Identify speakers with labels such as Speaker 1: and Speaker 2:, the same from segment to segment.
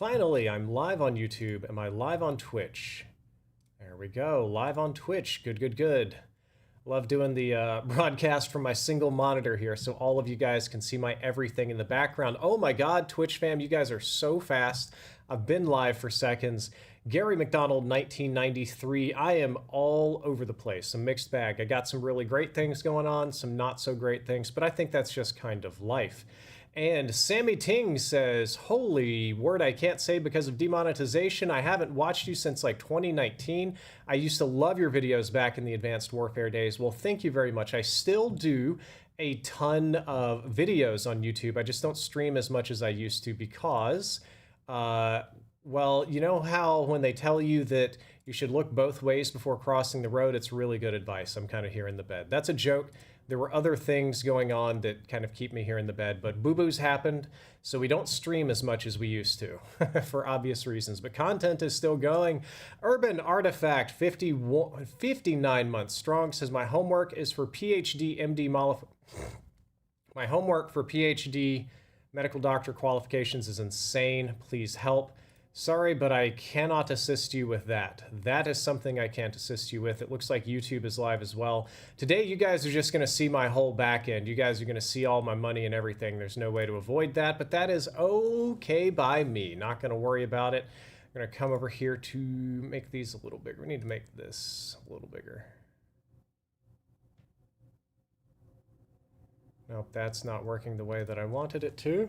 Speaker 1: Finally, I'm live on YouTube. Am I live on Twitch? There we go, live on Twitch. Good, good, good. Love doing the broadcast from my single monitor here so all of you guys can see my everything in the background. Oh my God, Twitch fam, you guys are so fast. I've been live for seconds. Gary McDonald, 1993. I am all over the place, a mixed bag. I got some really great things going on, some not so great things, but I think that's just kind of life. And Sammy Ting says, holy word, I can't say because of demonetization. I haven't watched you since like 2019. I used to love your videos back in the Advanced Warfare days. Well, thank you very much. I still do a ton of videos on YouTube. I just don't stream as much as I used to because, well, you know how when they tell you that you should look both ways before crossing the road, it's really good advice. I'm kind of here in the bed. That's a joke. There were other things going on that kind of keep me here in the bed, but boo-boos happened, so we don't stream as much as we used to, for obvious reasons, but content is still going. Urban Artifact, 59 months strong, says, my homework is for PhD, MD, my homework for PhD medical doctor qualifications is insane. Please help. Sorry, but I cannot assist you with that. That is something I can't assist you with. It looks like YouTube is live as well. Today, you guys are just going to see my whole back end. You guys are going to see all my money and everything. There's no way to avoid that, but that is okay by me. Not going to worry about it. I'm going to come over here to make these a little bigger. We need to make this a little bigger. Nope, that's not working the way that I wanted it to.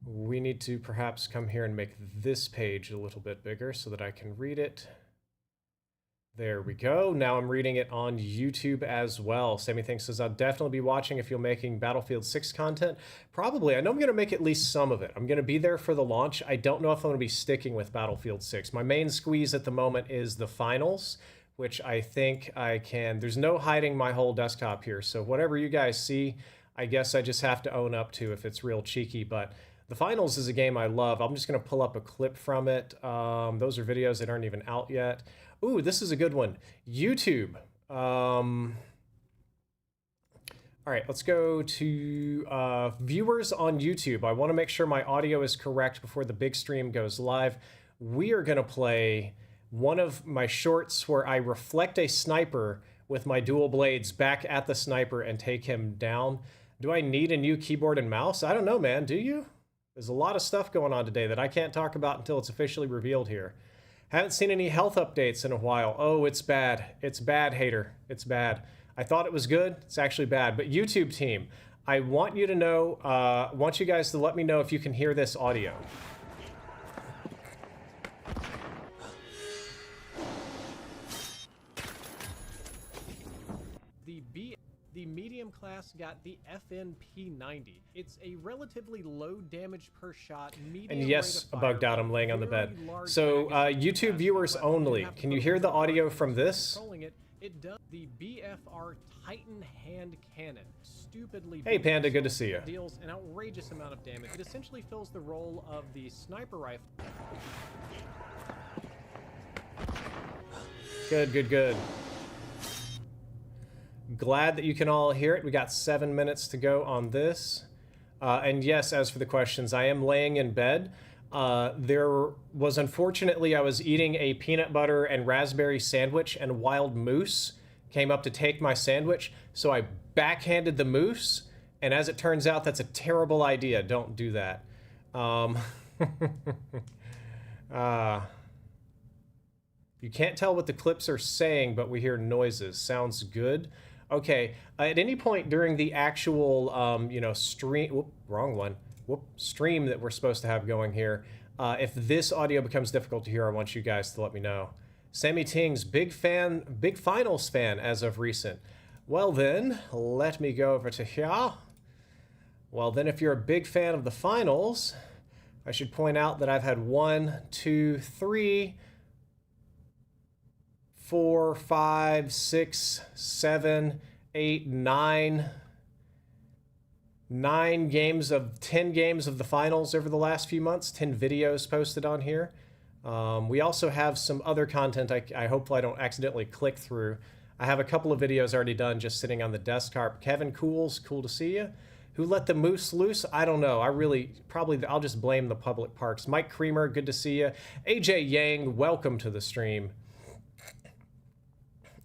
Speaker 1: We need to perhaps come here and make this page a little bit bigger so that I can read it. There we go. Now I'm reading it on YouTube as well. Sammy Thinks says, I'll definitely be watching if you're making Battlefield 6 content. Probably. I know I'm going to make at least some of it. I'm going to be there for the launch. I don't know if I'm going to be sticking with Battlefield 6. My main squeeze at the moment is the finals, which I think I can. There's no hiding my whole desktop here. So whatever you guys see, I guess I just have to own up to if it's real cheeky. But the finals is a game I love. I'm just going to pull up a clip from it. Those are videos that aren't even out yet. Ooh, this is a good one. YouTube. All right, let's go to viewers on YouTube. I want to make sure my audio is correct before the big stream goes live. We are going to play one of my shorts where I reflect a sniper with my dual blades back at the sniper and take him down. Do I need a new keyboard and mouse? I don't know, man. Do you? There's a lot of stuff going on today that I can't talk about until it's officially revealed here. Haven't seen any health updates in a while. Oh, it's bad. It's bad, hater. It's bad. I thought it was good. It's actually bad. But YouTube team, I want you to know, want you guys to let me know if you can hear this audio. The medium class got the FNP90. It's a relatively low damage per shot, medium and yes, bugged out, I'm laying on the bed. So YouTube viewers only, can you hear the audio from this?
Speaker 2: It does the BFR Titan hand cannon. Stupidly.
Speaker 1: Hey Panda, good to see you.
Speaker 2: Deals an outrageous amount of damage. It essentially fills the role of the sniper rifle.
Speaker 1: Good, good, good. Glad that you can all hear it. We got 7 minutes to go on this. And yes, as for the questions, I am laying in bed. There was, unfortunately, I was eating a peanut butter and raspberry sandwich and a wild moose came up to take my sandwich. So I backhanded the moose. And as it turns out, that's a terrible idea. Don't do that. You can't tell what the clips are saying, but we hear noises. Sounds good. Okay, at any point during the actual, you know, stream, whoop, wrong one, whoop, stream that we're supposed to have going here, if this audio becomes difficult to hear, I want you guys to let me know. Sammy Ting's big finals fan as of recent. Well then, let me go over to here. Well then, if you're a big fan of the finals, I should point out that I've had 1, 2, 3, 4, 5, 6, 7, 8, 9 games of 10 games of the finals over the last few months, 10 videos posted on here. We also have some other content I hope I don't accidentally click through. I have a couple of videos already done just sitting on the desktop. Kevin Cools, cool to see you. Who let the moose loose? I don't know. I'll just blame the public parks. Mike Creamer, good to see you. AJ Yang, welcome to the stream.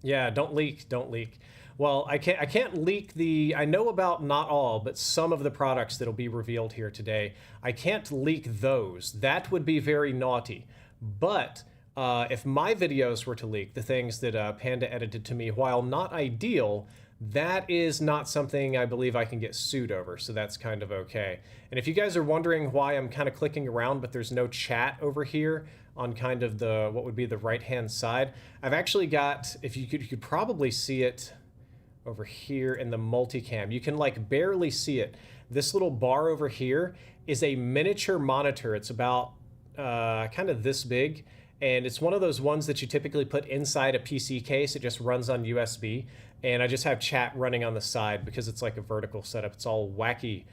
Speaker 1: Yeah, don't leak, don't leak. Well, I can't leak I know about not all, but some of the products that'll be revealed here today. I can't leak those. That would be very naughty. But if my videos were to leak, the things that Panda edited to me, while not ideal, that is not something I believe I can get sued over, so that's kind of okay. And if you guys are wondering why I'm kind of clicking around, but there's no chat over here on kind of what would be the right-hand side, I've actually got, if you could probably see it over here in the multicam. You can like barely see it. This little bar over here is a miniature monitor. It's about kind of this big, and it's one of those ones that you typically put inside a PC case. It just runs on USB, and I just have chat running on the side because it's like a vertical setup. It's all wacky.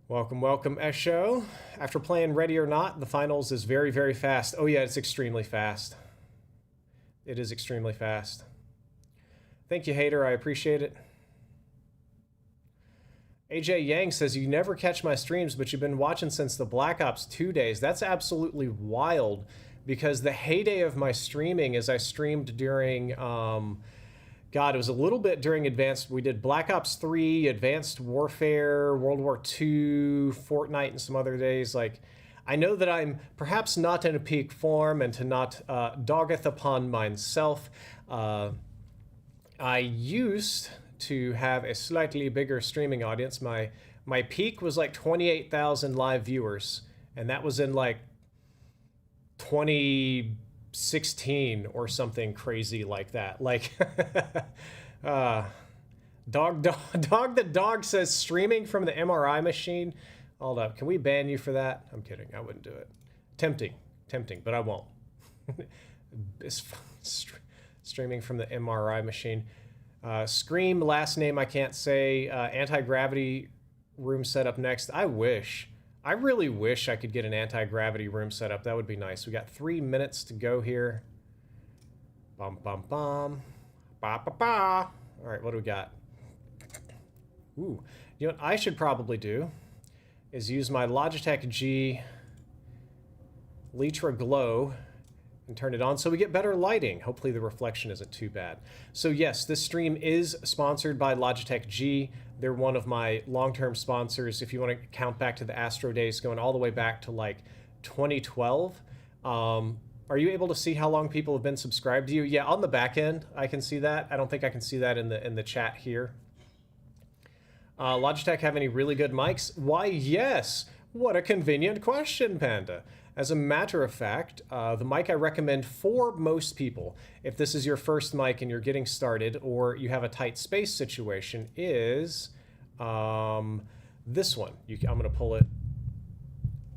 Speaker 1: Welcome, welcome, Esho. After playing Ready or Not, the finals is very, very fast. Oh yeah, it's extremely fast. It is extremely fast. Thank you, Hater. I appreciate it. AJ Yang says, you never catch my streams, but you've been watching since the Black Ops 2 days. That's absolutely wild, because the heyday of my streaming is I streamed during, God, it was a little bit during Advanced. We did Black Ops 3, Advanced Warfare, World War II, Fortnite, and some other days. Like, I know that I'm perhaps not in a peak form, and to not doggeth upon myself. I used to have a slightly bigger streaming audience. My peak was like 28,000 live viewers, and that was in like 2016 or something crazy like that. Like, dog the dog says streaming from the MRI machine. Hold up, can we ban you for that? I'm kidding, I wouldn't do it. Tempting, but I won't. Streaming from the MRI machine. Scream, last name I can't say. Anti-gravity room setup next. I really wish I could get an anti-gravity room set up. That would be nice. We got 3 minutes to go here. Bum, bum, bum. Ba, ba, ba. All right, what do we got? Ooh, you know what I should probably do is use my Logitech G Litra Glow and turn it on so we get better lighting. Hopefully the reflection isn't too bad. So yes, this stream is sponsored by Logitech G. They're one of my long-term sponsors. If you want to count back to the Astro days, going all the way back to like 2012. Are you able to see how long people have been subscribed to you? Yeah, on the back end, I can see that. I don't think I can see that in the chat here. Logitech have any really good mics? Why, yes. What a convenient question, Panda. As a matter of fact, the mic I recommend for most people, if this is your first mic and you're getting started or you have a tight space situation, is this one. I'm going to pull it.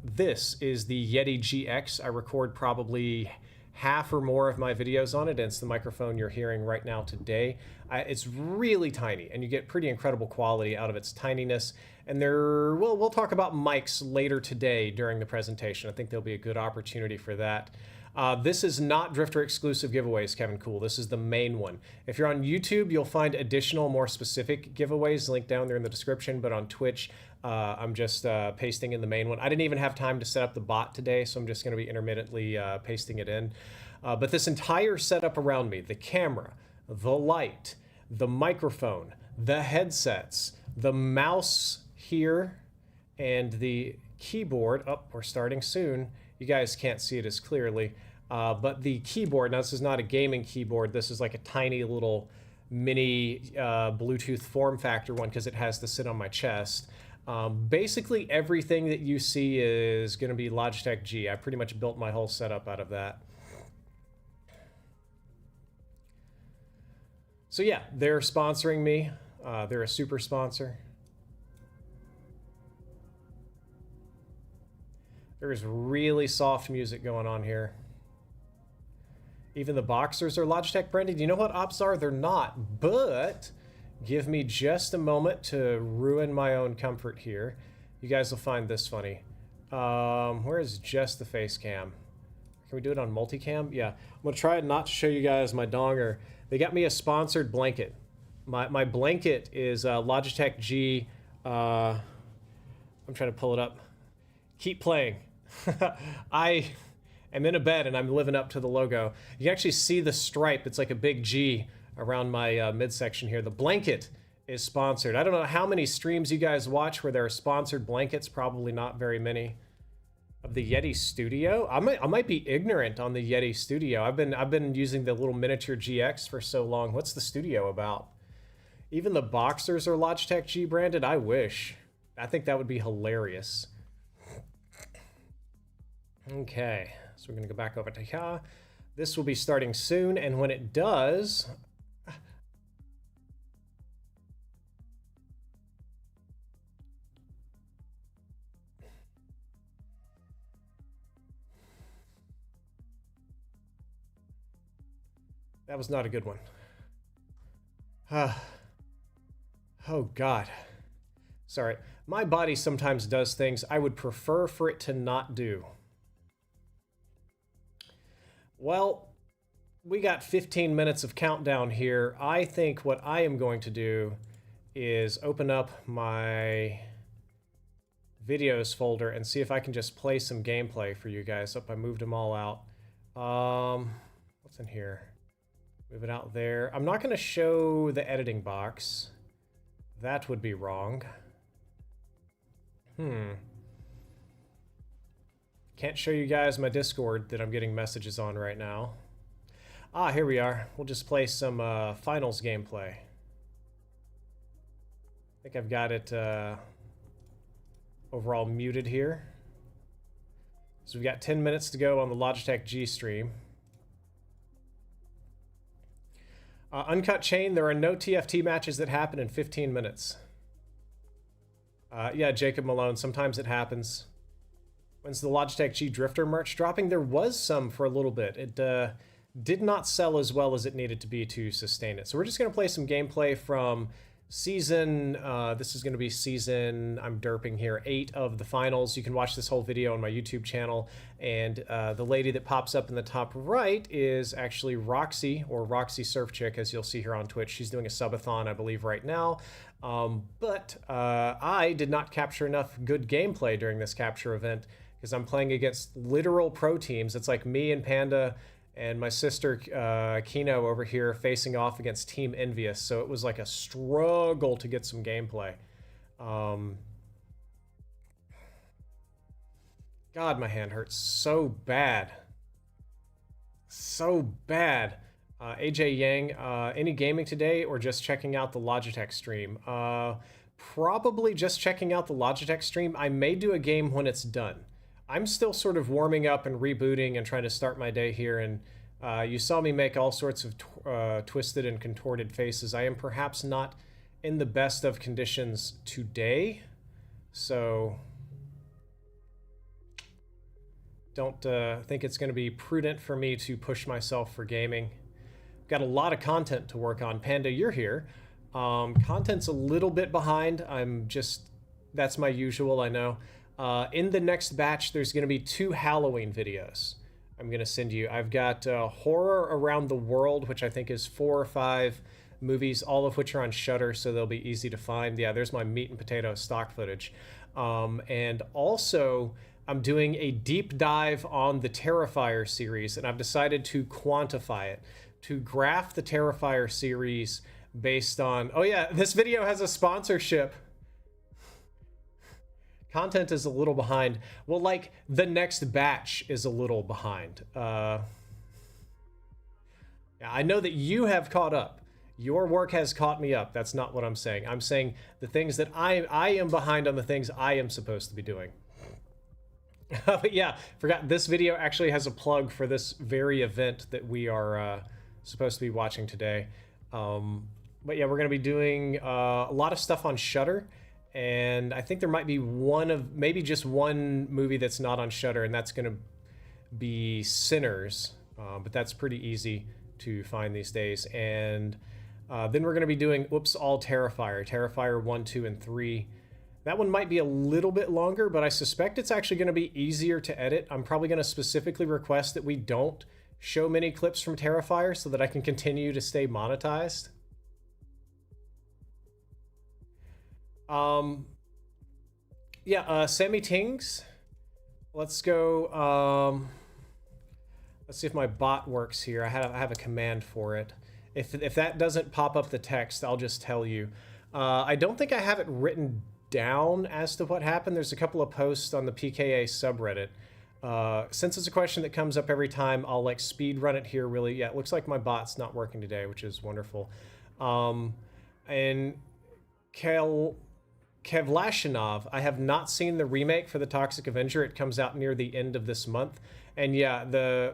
Speaker 1: This is the Yeti GX. I record probably half or more of my videos on it, and it's the microphone you're hearing right now today. It's really tiny, and you get pretty incredible quality out of its tininess. And we'll talk about mics later today during the presentation. I think there'll be a good opportunity for that. This is not Drifter exclusive giveaways, Kevin Cool. This is the main one. If you're on YouTube, you'll find additional, more specific giveaways linked down there in the description. But on Twitch, I'm just pasting in the main one. I didn't even have time to set up the bot today, so I'm just going to be intermittently pasting it in. But this entire setup around me, the camera, the light, the microphone, the headsets, the mouse here, and the keyboard. Oh, we're starting soon. You guys can't see it as clearly. But the keyboard, now this is not a gaming keyboard. This is like a tiny little mini Bluetooth form factor one because it has to sit on my chest. Basically everything that you see is going to be Logitech G. I pretty much built my whole setup out of that. So yeah, they're sponsoring me. They're a super sponsor. There's really soft music going on here. Even the boxers are Logitech branded. You know what, Opsar? They're not, but give me just a moment to ruin my own comfort here. You guys will find this funny. Where's just the face cam? Can we do it on multicam? Yeah, I'm gonna try not to show you guys my donger. They got me a sponsored blanket. My blanket is Logitech G I'm trying to pull it up. Keep playing. I am in a bed and I'm living up to the logo. You can actually see the stripe. It's like a big G around my midsection here. The blanket is sponsored. I don't know how many streams you guys watch where there are sponsored blankets. Probably not very many. Of the Yeti Studio, I might be ignorant on the Yeti Studio. I've been using the little miniature GX for so long. What's the Studio about? Even the boxers are Logitech G branded. I wish. I think that would be hilarious. Okay, so we're gonna go back over to here. This will be starting soon, and when it does, that was not a good one. Oh God. Sorry. My body sometimes does things I would prefer for it to not do. Well, we got 15 minutes of countdown here. I think what I am going to do is open up my videos folder and see if I can just play some gameplay for you guys. I moved them all out. What's in here? Move it out there. I'm not going to show the editing box. That would be wrong. Can't show you guys my Discord that I'm getting messages on right now. Ah, here we are. We'll just play some finals gameplay. I think I've got it overall muted here. So we've got 10 minutes to go on the Logitech G stream. Uncut Chain, there are no TFT matches that happen in 15 minutes. Yeah, Jacob Malone, sometimes it happens. When's the Logitech G Drifter merch dropping? There was some for a little bit. It did not sell as well as it needed to be to sustain it. So we're just going to play some gameplay from season, this is going to be season, I'm derping here, 8 of the finals. You can watch this whole video on my YouTube channel. And the lady that pops up in the top right is actually Roxy, or Roxy Surf Chick, as you'll see here on Twitch. She's doing a subathon, I believe, right now. But I did not capture enough good gameplay during this capture event because I'm playing against literal pro teams. It's like me and Panda and my sister Kino over here facing off against Team Envious. So it was like a struggle to get some gameplay. God, my hand hurts so bad. So bad. AJ Yang, any gaming today or just checking out the Logitech stream? Probably just checking out the Logitech stream. I may do a game when it's done. I'm still sort of warming up and rebooting and trying to start my day here, and you saw me make all sorts of twisted and contorted faces. I am perhaps not in the best of conditions today, so don't think it's going to be prudent for me to push myself for gaming. Got a lot of content to work on. Panda, you're here. Content's a little bit behind. That's my usual, I know. In the next batch, there's going to be 2 Halloween videos I'm going to send you. I've got Horror Around the World, which I think is 4 or 5 movies, all of which are on Shudder, so they'll be easy to find. Yeah, there's my meat and potato stock footage. And also, I'm doing a deep dive on the Terrifier series, and I've decided to quantify it, to graph the Terrifier series based on... Oh yeah, this video has a sponsorship. Content is a little behind. Well, like, the next batch is a little behind. Yeah, I know that you have caught up. Your work has caught me up. That's not what I'm saying. I'm saying the things that I am behind on the things I am supposed to be doing. But yeah, forgot this video actually has a plug for this very event that we are supposed to be watching today. But yeah, we're going to be doing a lot of stuff on Shudder. And I think there might be maybe just one movie that's not on Shudder, and that's going to be Sinners. But that's pretty easy to find these days. And then we're going to be doing, all Terrifier. Terrifier 1, 2, and 3. That one might be a little bit longer, but I suspect it's actually going to be easier to edit. I'm probably going to specifically request that we don't show many clips from Terrifier so that I can continue to stay monetized. Yeah, Sammy Tings. Let's go. Let's see if my bot works here. I have a command for it. If that doesn't pop up the text, I'll just tell you. I don't think I have it written down as to what happened. There's a couple of posts on the PKA subreddit. Since it's a question that comes up every time, I'll like speed run it here really. Yeah, it looks like my bot's not working today, which is wonderful. And Kevlashinov, I have not seen the remake for the Toxic Avenger. It comes out near the end of this month. And yeah, the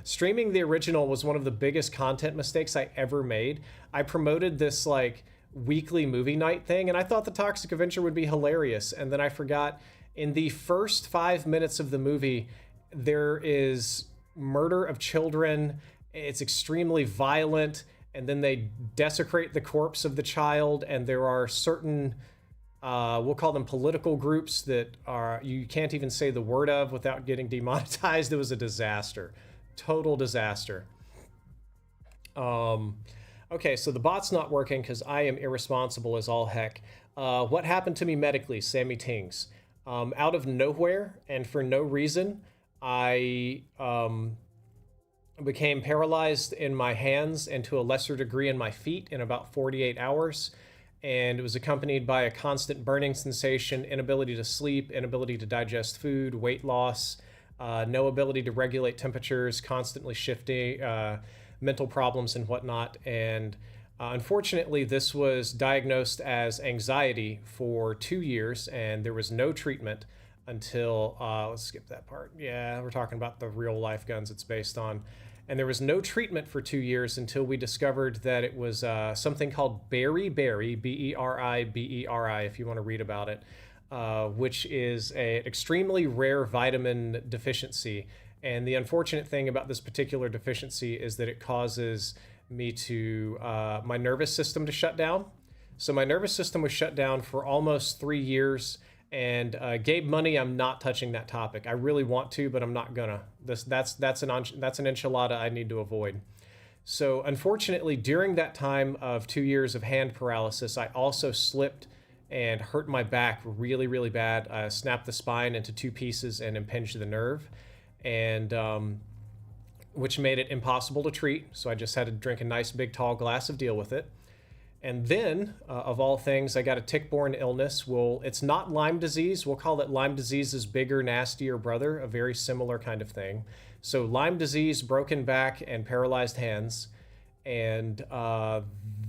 Speaker 1: streaming the original was one of the biggest content mistakes I ever made. I promoted this like weekly movie night thing, and I thought the Toxic Avenger would be hilarious. And then I forgot in the first 5 minutes of the movie, there is murder of children. It's extremely violent. And then they desecrate the corpse of the child. And there are certain we'll call them political groups that are you can't even say the word of without getting demonetized. It was a disaster, total disaster. Okay, so the bot's not working because I am irresponsible as all heck. What happened to me medically, Sammy Tings? Out of nowhere and for no reason, I became paralyzed in my hands and to a lesser degree in my feet in about 48 hours. And it was accompanied by a constant burning sensation, inability to sleep, inability to digest food, weight loss, no ability to regulate temperatures, constantly shifting, mental problems and whatnot. And unfortunately, this was diagnosed as anxiety for 2 years, and there was no treatment until, let's skip that part. Yeah, we're talking about the real life guns it's based on. And there was no treatment for 2 years until we discovered that it was something called beriberi, B-E-R-I-B-E-R-I, if you want to read about it, which is an extremely rare vitamin deficiency. And the unfortunate thing about this particular deficiency is that it causes me to, my nervous system to shut down. So my nervous system was shut down for almost 3 years. And Gabe Money, I'm not touching that topic. I really want to, but I'm not gonna. That's an enchilada I need to avoid. So unfortunately, during that time of 2 years of hand paralysis, I also slipped and hurt my back really, really bad. I snapped the spine into 2 pieces and impinged the nerve, and which made it impossible to treat. So I just had to drink a nice big tall glass of deal with it. And then, of all things, I got a tick-borne illness. It's not Lyme disease. We'll call it Lyme disease's bigger, nastier brother, a very similar kind of thing. So Lyme disease, broken back, and paralyzed hands. And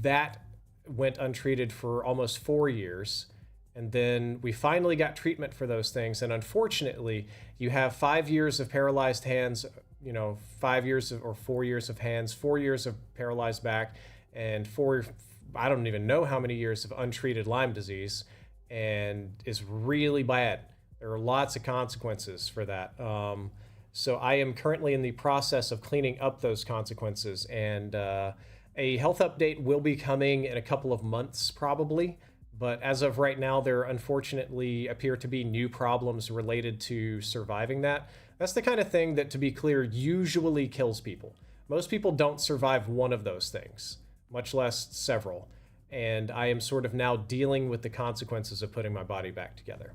Speaker 1: that went untreated for almost 4 years. And then we finally got treatment for those things. And unfortunately, you have 5 years of paralyzed hands, 5 years or 4 years of hands, 4 years of paralyzed back, and I don't even know how many years of untreated Lyme disease, and is really bad. There are lots of consequences for that. So I am currently in the process of cleaning up those consequences, and a health update will be coming in a couple of months probably. But as of right now, there unfortunately appear to be new problems related to surviving that. That's the kind of thing that, to be clear, usually kills people. Most people don't survive one of those things, much less several. And I am sort of now dealing with the consequences of putting my body back together.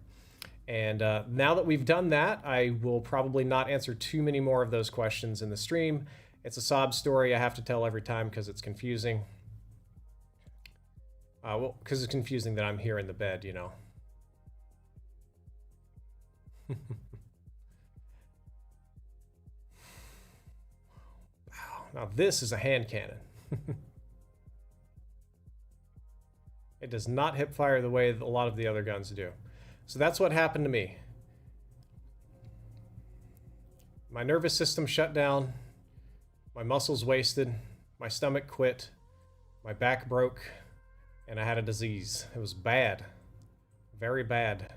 Speaker 1: And now that we've done that, I will probably not answer too many more of those questions in the stream. It's a sob story I have to tell every time because it's confusing. Well, because it's confusing that I'm here in the bed, Wow, now this is a hand cannon. It does not hip fire the way a lot of the other guns do. So that's what happened to me. My nervous system shut down, my muscles wasted, my stomach quit, my back broke, and I had a disease. It was bad, very bad.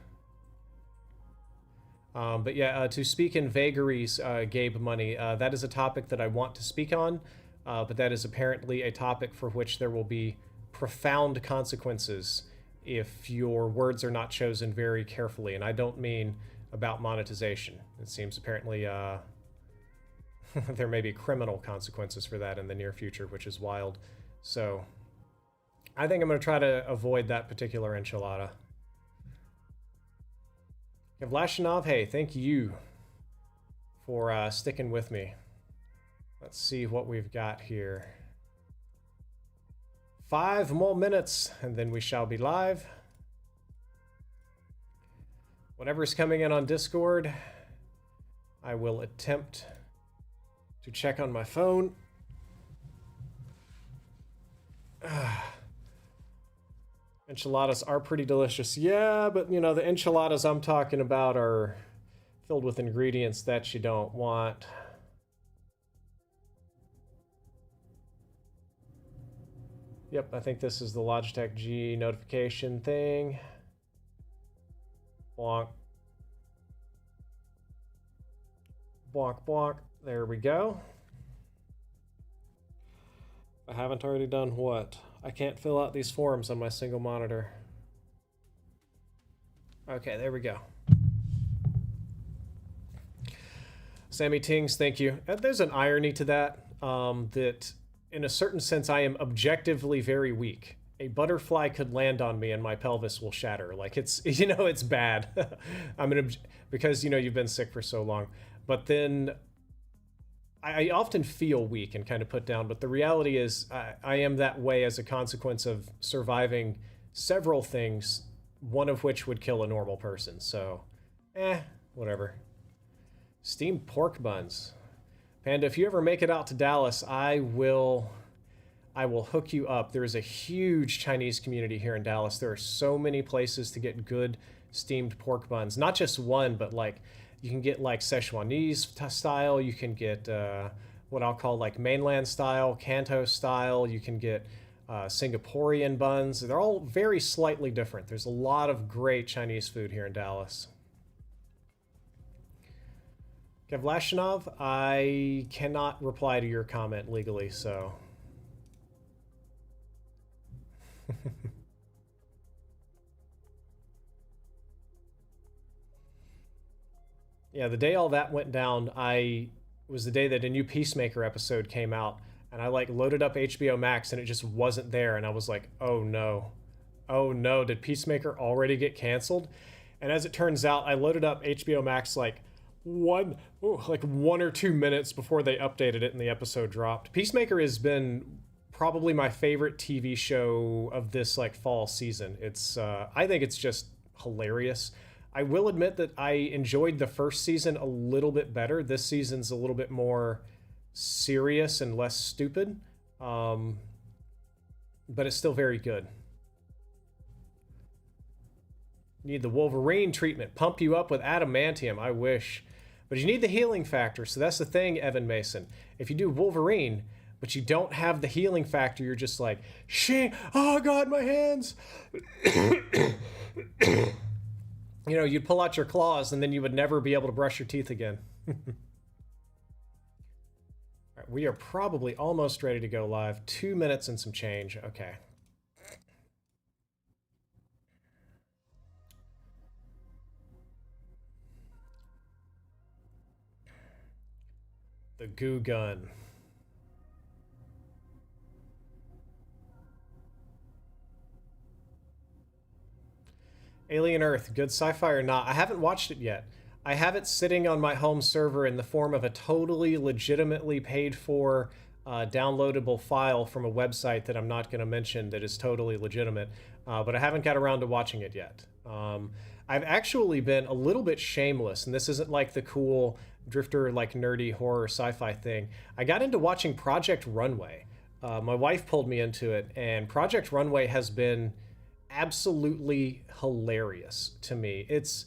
Speaker 1: But yeah, to speak in vagaries, Gabe Money, that is a topic that I want to speak on, but that is apparently a topic for which there will be profound consequences if your words are not chosen very carefully. And I don't mean about monetization. It seems apparently there may be criminal consequences for that in the near future, which is wild. So I think I'm going to try to avoid that particular enchilada. Kevlashinov, hey, thank you for sticking with me. Let's see what we've got here. 5 more minutes, and then we shall be live. Whatever's coming in on Discord, I will attempt to check on my phone. Enchiladas are pretty delicious. Yeah, but you know, the enchiladas I'm talking about are filled with ingredients that you don't want. Yep, I think this is the Logitech G notification thing. Bonk. Bonk, bonk. There we go. I haven't already done what? I can't fill out these forms on my single monitor. Okay, there we go. Sammy Tings, thank you. There's an irony to that, that in a certain sense I am objectively very weak. A butterfly could land on me and my pelvis will shatter. Like, it's, you know, it's bad. Because, you know, you've been sick for so long. But then I often feel weak and kind of put down, but the reality is I am that way as a consequence of surviving several things, one of which would kill a normal person. So, whatever. Steamed pork buns. Panda, if you ever make it out to Dallas, I will hook you up. There is a huge Chinese community here in Dallas. There are so many places to get good steamed pork buns. Not just one, but like, you can get like Szechuanese style. You can get what I'll call like mainland style, Canto style. You can get Singaporean buns. They're all very slightly different. There's a lot of great Chinese food here in Dallas. Kevlashinov, I cannot reply to your comment legally, so. Yeah, the day all that went down, was the day that a new Peacemaker episode came out, and I like loaded up HBO Max and it just wasn't there, and I was like, oh no. Oh no, did Peacemaker already get canceled? And as it turns out, I loaded up HBO Max like one or 2 minutes before they updated it and the episode dropped. Peacemaker has been probably my favorite TV show of this like fall season. It's I think it's just hilarious. I will admit that I enjoyed the first season a little bit better. This season's a little bit more serious and less stupid, but it's still very good. Need the Wolverine treatment. Pump you up with adamantium. I wish. But you need the healing factor. So that's the thing, Evan Mason. If you do Wolverine, but you don't have the healing factor, you're just like, shit, oh God, my hands. You know, you'd pull out your claws and then you would never be able to brush your teeth again. All right, we are probably almost ready to go live. 2 minutes and some change. Okay. The goo gun. Alien Earth, good sci-fi or not? I haven't watched it yet. I have it sitting on my home server in the form of a totally legitimately paid for downloadable file from a website that I'm not going to mention that is totally legitimate, but I haven't got around to watching it yet. I've actually been a little bit shameless, and this isn't like the cool drifter, like nerdy horror sci-fi thing. I got into watching Project Runway. My wife pulled me into it, and Project Runway has been absolutely hilarious to me. It's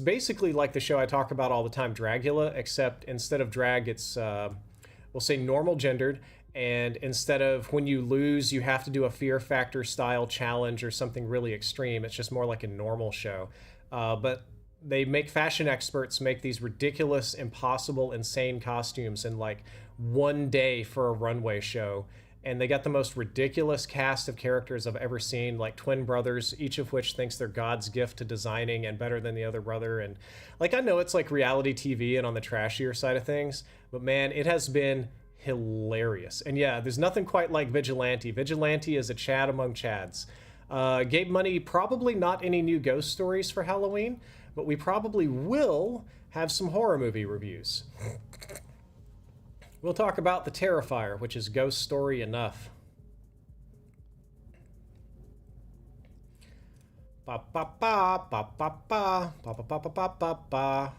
Speaker 1: basically like the show I talk about all the time, Dragula, except instead of drag, it's we'll say normal gendered, and instead of when you lose you have to do a Fear Factor style challenge or something really extreme, it's just more like a normal show. But they make fashion experts make these ridiculous, impossible, insane costumes in like one day for a runway show. And they got the most ridiculous cast of characters I've ever seen, like twin brothers, each of which thinks they're God's gift to designing and better than the other brother. And like, I know it's like reality TV and on the trashier side of things, but man, it has been hilarious. And yeah, there's nothing quite like Vigilante. Vigilante is a Chad among Chads. Gabe Money, probably not any new ghost stories for Halloween, but we probably will have some horror movie reviews. We'll talk about The Terrifier, which is ghost story enough. Ba ba ba ba ba ba ba ba ba ba ba ba ba.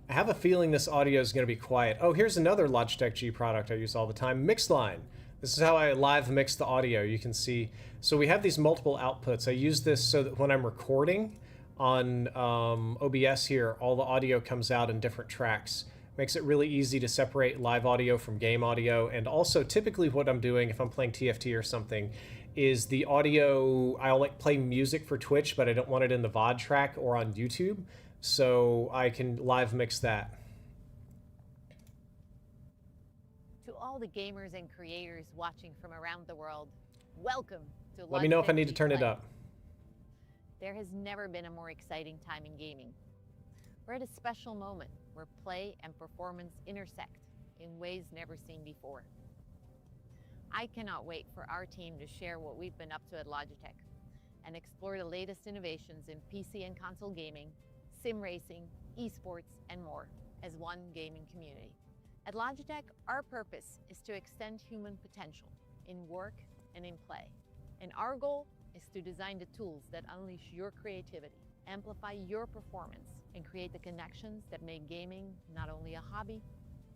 Speaker 1: I have a feeling this audio is going to be quiet. Oh, here's another Logitech G product I use all the time, Mixline. This is how I live mix the audio. You can see, so we have these multiple outputs. I use this so that when I'm recording on OBS here, all the audio comes out in different tracks. Makes it really easy to separate live audio from game audio. And also, typically what I'm doing if I'm playing TFT or something is the audio, I'll like play music for Twitch, but I don't want it in the VOD track or on YouTube. So I can live mix that.
Speaker 3: To all the gamers and creators watching from around the world, welcome to
Speaker 1: Let me know if I need to
Speaker 3: Logitech
Speaker 1: turn
Speaker 3: G
Speaker 1: it up.
Speaker 3: There has never been a more exciting time in gaming. We're at a special moment where play and performance intersect in ways never seen before. I cannot wait for our team to share what we've been up to at Logitech and explore the latest innovations in PC and console gaming, sim racing, esports, and more as one gaming community. At Logitech, our purpose is to extend human potential in work and in play. And our goal is to design the tools that unleash your creativity, amplify your performance, and create the connections that make gaming not only a hobby,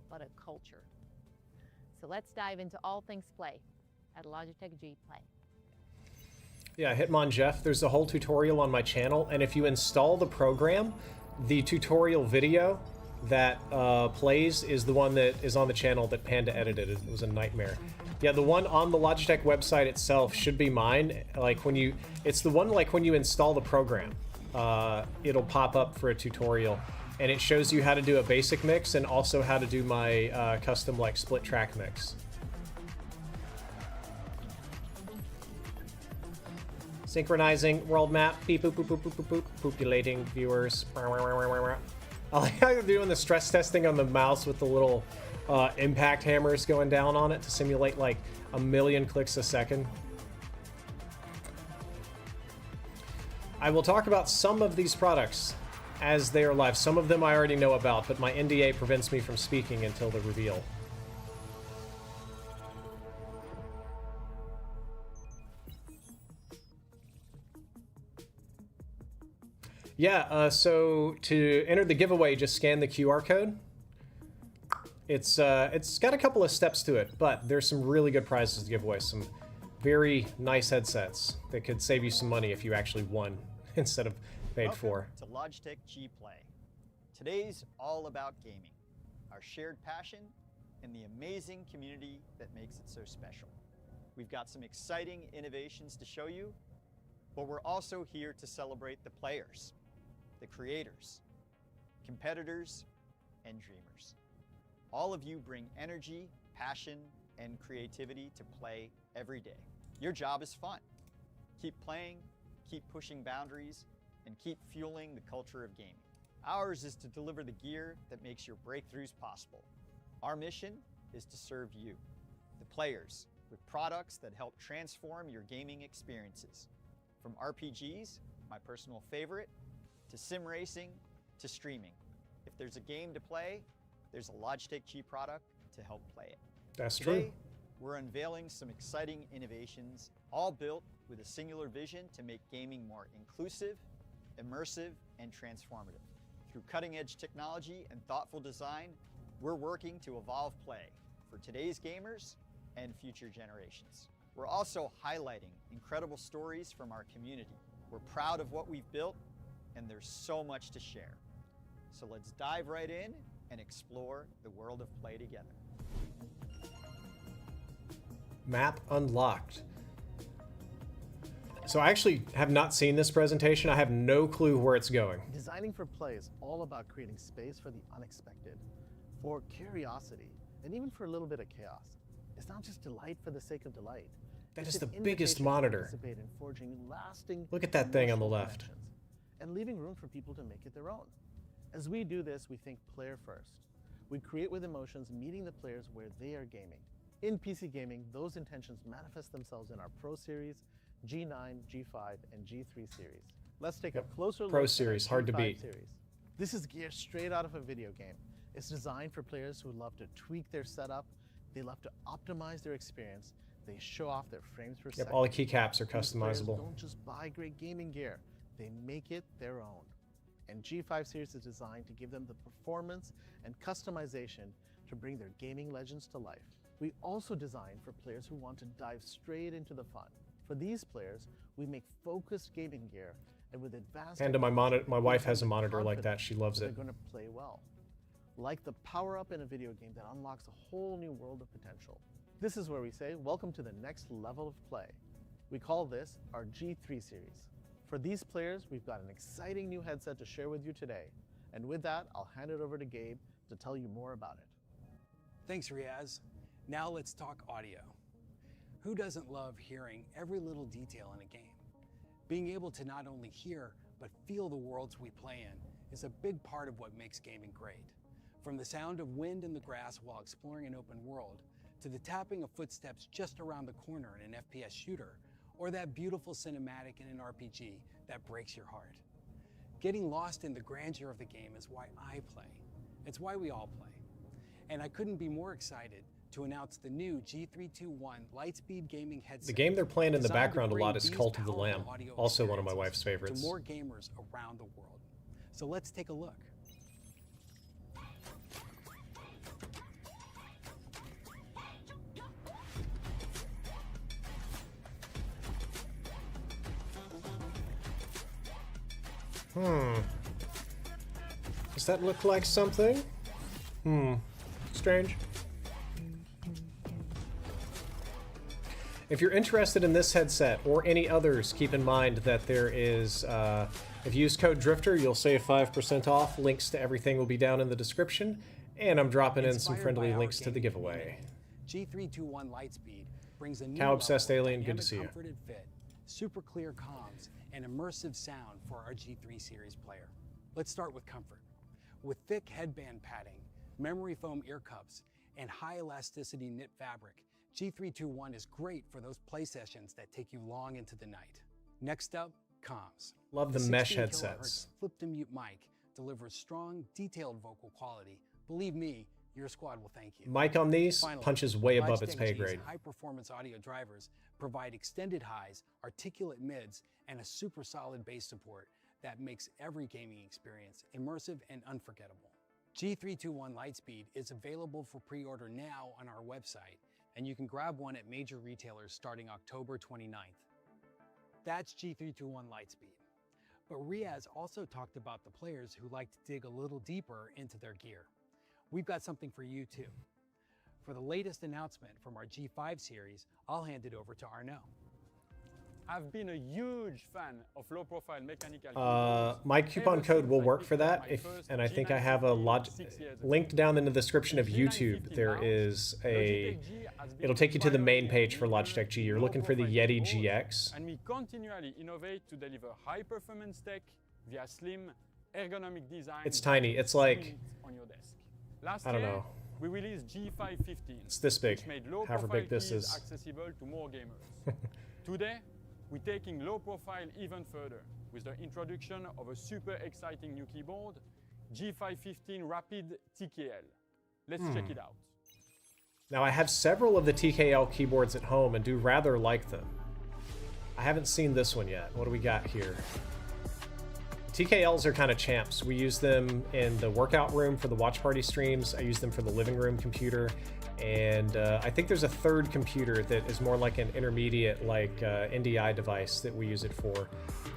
Speaker 3: but a culture. So let's dive into all things play at Logitech G Play.
Speaker 1: Yeah, Hitmon Jeff, there's a whole tutorial on my channel, and if you install the program, the tutorial video that plays is the one that is on the channel that Panda edited. It was a nightmare. Yeah, the one on the Logitech website itself should be mine. Like when you, it's the one like when you install the program, it'll pop up for a tutorial, and it shows you how to do a basic mix and also how to do my custom like split track mix. Synchronizing world map, beep boop boop boop boop boop boop, populating viewers. I like how you're doing the stress testing on the mouse with the little impact hammers going down on it to simulate like 1,000,000 clicks a second. I will talk about some of these products as they are live. Some of them I already know about, but my NDA prevents me from speaking until the reveal. Yeah, so to enter the giveaway, just scan the QR code. It's got a couple of steps to it, but there's some really good prizes to give away. Some very nice headsets that could save you some money if you actually won instead of paid for.
Speaker 4: Welcome to Logitech G Play. Today's all about gaming, our shared passion, and the amazing community that makes it so special. We've got some exciting innovations to show you, but we're also here to celebrate the players, the creators, competitors, and dreamers. All of you bring energy, passion, and creativity to play every day. Your job is fun. Keep playing, keep pushing boundaries, and keep fueling the culture of gaming. Ours is to deliver the gear that makes your breakthroughs possible. Our mission is to serve you, the players, with products that help transform your gaming experiences. From RPGs, my personal favorite, to sim racing, to streaming. If there's a game to play, there's a Logitech G product to help play it.
Speaker 1: That's
Speaker 4: Today,
Speaker 1: true.
Speaker 4: we're unveiling some exciting innovations, all built with a singular vision to make gaming more inclusive, immersive, and transformative. Through cutting-edge technology and thoughtful design, we're working to evolve play for today's gamers and future generations. We're also highlighting incredible stories from our community. We're proud of what we've built, and there's so much to share. So let's dive right in and explore the world of play together.
Speaker 1: Map unlocked. So I actually have not seen this presentation. I have no clue where it's going.
Speaker 5: Designing for play is all about creating space for the unexpected, for curiosity, and even for a little bit of chaos. It's not just delight for the sake of delight.
Speaker 1: That
Speaker 5: It's
Speaker 1: is the
Speaker 5: an
Speaker 1: biggest
Speaker 5: invitation to
Speaker 1: monitor.
Speaker 5: participate in forging lasting
Speaker 1: Look at that thing on the
Speaker 5: emotional
Speaker 1: left.
Speaker 5: connections and leaving room for people to make it their own. As we do this, we think player first. We create with emotions, meeting the players where they are gaming. In PC gaming, those intentions manifest themselves in our Pro Series, G9, G5, and G3 series. Let's take a closer look
Speaker 1: Pro
Speaker 5: at our
Speaker 1: Series, hard to
Speaker 5: G5
Speaker 1: beat.
Speaker 5: series. This is gear straight out of a video game. It's designed for players who love to tweak their setup, they love to optimize their experience, they show off their frames per second.
Speaker 1: Yep, all the keycaps are
Speaker 5: These players
Speaker 1: customizable.
Speaker 5: don't just buy great gaming gear, they make it their own. And G5 series is designed to give them the performance and customization to bring their gaming legends to life. We also design for players who want to dive straight into the fun. For these players, we make focused gaming gear and with advanced
Speaker 1: And my
Speaker 5: technology,
Speaker 1: my
Speaker 5: we
Speaker 1: wife
Speaker 5: give
Speaker 1: has a
Speaker 5: them the
Speaker 1: monitor like that.
Speaker 5: confidence
Speaker 1: She loves
Speaker 5: that
Speaker 1: it.
Speaker 5: they're going to play well. Like the power-up in a video game that unlocks a whole new world of potential. This is where we say, welcome to the next level of play. We call this our G3 series. For these players, we've got an exciting new headset to share with you today. And with that, I'll hand it over to Gabe to tell you more about it.
Speaker 6: Thanks, Riaz. Now let's talk audio. Who doesn't love hearing every little detail in a game? Being able to not only hear, but feel the worlds we play in is a big part of what makes gaming great. From the sound of wind in the grass while exploring an open world, to the tapping of footsteps just around the corner in an FPS shooter, or that beautiful cinematic in an RPG that breaks your heart. Getting lost in the grandeur of the game is why I play. It's why we all play. And I couldn't be more excited to announce the new G321 Lightspeed gaming headset.
Speaker 1: The game they're playing in the
Speaker 6: designed to
Speaker 1: background a
Speaker 6: bring
Speaker 1: lot is
Speaker 6: these
Speaker 1: Cult of the
Speaker 6: powerful
Speaker 1: Lamb,
Speaker 6: audio
Speaker 1: also one of my wife's
Speaker 6: experiences
Speaker 1: favorites.
Speaker 6: to more gamers around the world. So let's take a look.
Speaker 1: Does that look like something? Strange. If you're interested in this headset or any others, keep in mind that there is, if you use code Drifter, you'll save 5% off. Links to everything will be down in the description. And I'm dropping in some
Speaker 6: Inspired
Speaker 1: friendly
Speaker 6: by our
Speaker 1: links to the
Speaker 6: gaming
Speaker 1: giveaway.
Speaker 6: community, G321 Lightspeed brings a new
Speaker 1: Cow Obsessed
Speaker 6: level of
Speaker 1: Alien, good to
Speaker 6: dynamic
Speaker 1: see you.
Speaker 6: comfort and fit, super clear comms, and immersive sound for our G3 series player. Let's start with comfort. With thick headband padding, memory foam ear cups, and high elasticity knit fabric, G321 is great for those play sessions that take you long into the night. Next up, comms.
Speaker 1: Love the mesh
Speaker 6: 16
Speaker 1: headsets.
Speaker 6: kilohertz flip-to-mute mic delivers strong, detailed vocal quality. Believe me, your squad will thank you.
Speaker 1: Mic on these
Speaker 6: Finally,
Speaker 1: punches way above its
Speaker 6: Logitech
Speaker 1: pay
Speaker 6: G's
Speaker 1: grade.
Speaker 6: high-performance audio drivers provide extended highs, articulate mids, and a super solid bass support that makes every gaming experience immersive and unforgettable. G321 Lightspeed is available for pre-order now on our website, and you can grab one at major retailers starting October 29th. That's G321 Lightspeed. But Riaz also talked about the players who like to dig a little deeper into their gear. We've got something for you too. For the latest announcement from our G5 series, I'll hand it over to Arnaud.
Speaker 7: I've been a huge fan of low-profile mechanical
Speaker 1: My coupon code will work for that, and I think I have a linked down in the description of YouTube. There is it'll take you to the main page for Logitech G. You're looking for the Yeti GX.
Speaker 7: And we continually innovate to deliver high-performance tech via slim, ergonomic design.
Speaker 1: It's tiny. It's like,
Speaker 7: on your desk. Last
Speaker 1: I don't
Speaker 7: year,
Speaker 1: know.
Speaker 7: we released G515.
Speaker 1: It's this big,
Speaker 7: which made
Speaker 1: however
Speaker 7: low-profile
Speaker 1: big this
Speaker 7: keys
Speaker 1: is.
Speaker 7: accessible to more gamers. Today, we're taking low profile even further with the introduction of a super exciting new keyboard, G515 Rapid TKL. Let's check it out.
Speaker 1: Now I have several of the TKL keyboards at home and do rather like them. I haven't seen this one yet. What do we got here? TKLs are kind of champs. We use them in the workout room for the watch party streams. I use them for the living room computer. And I think there's a third computer that is more like an intermediate, like NDI device that we use it for.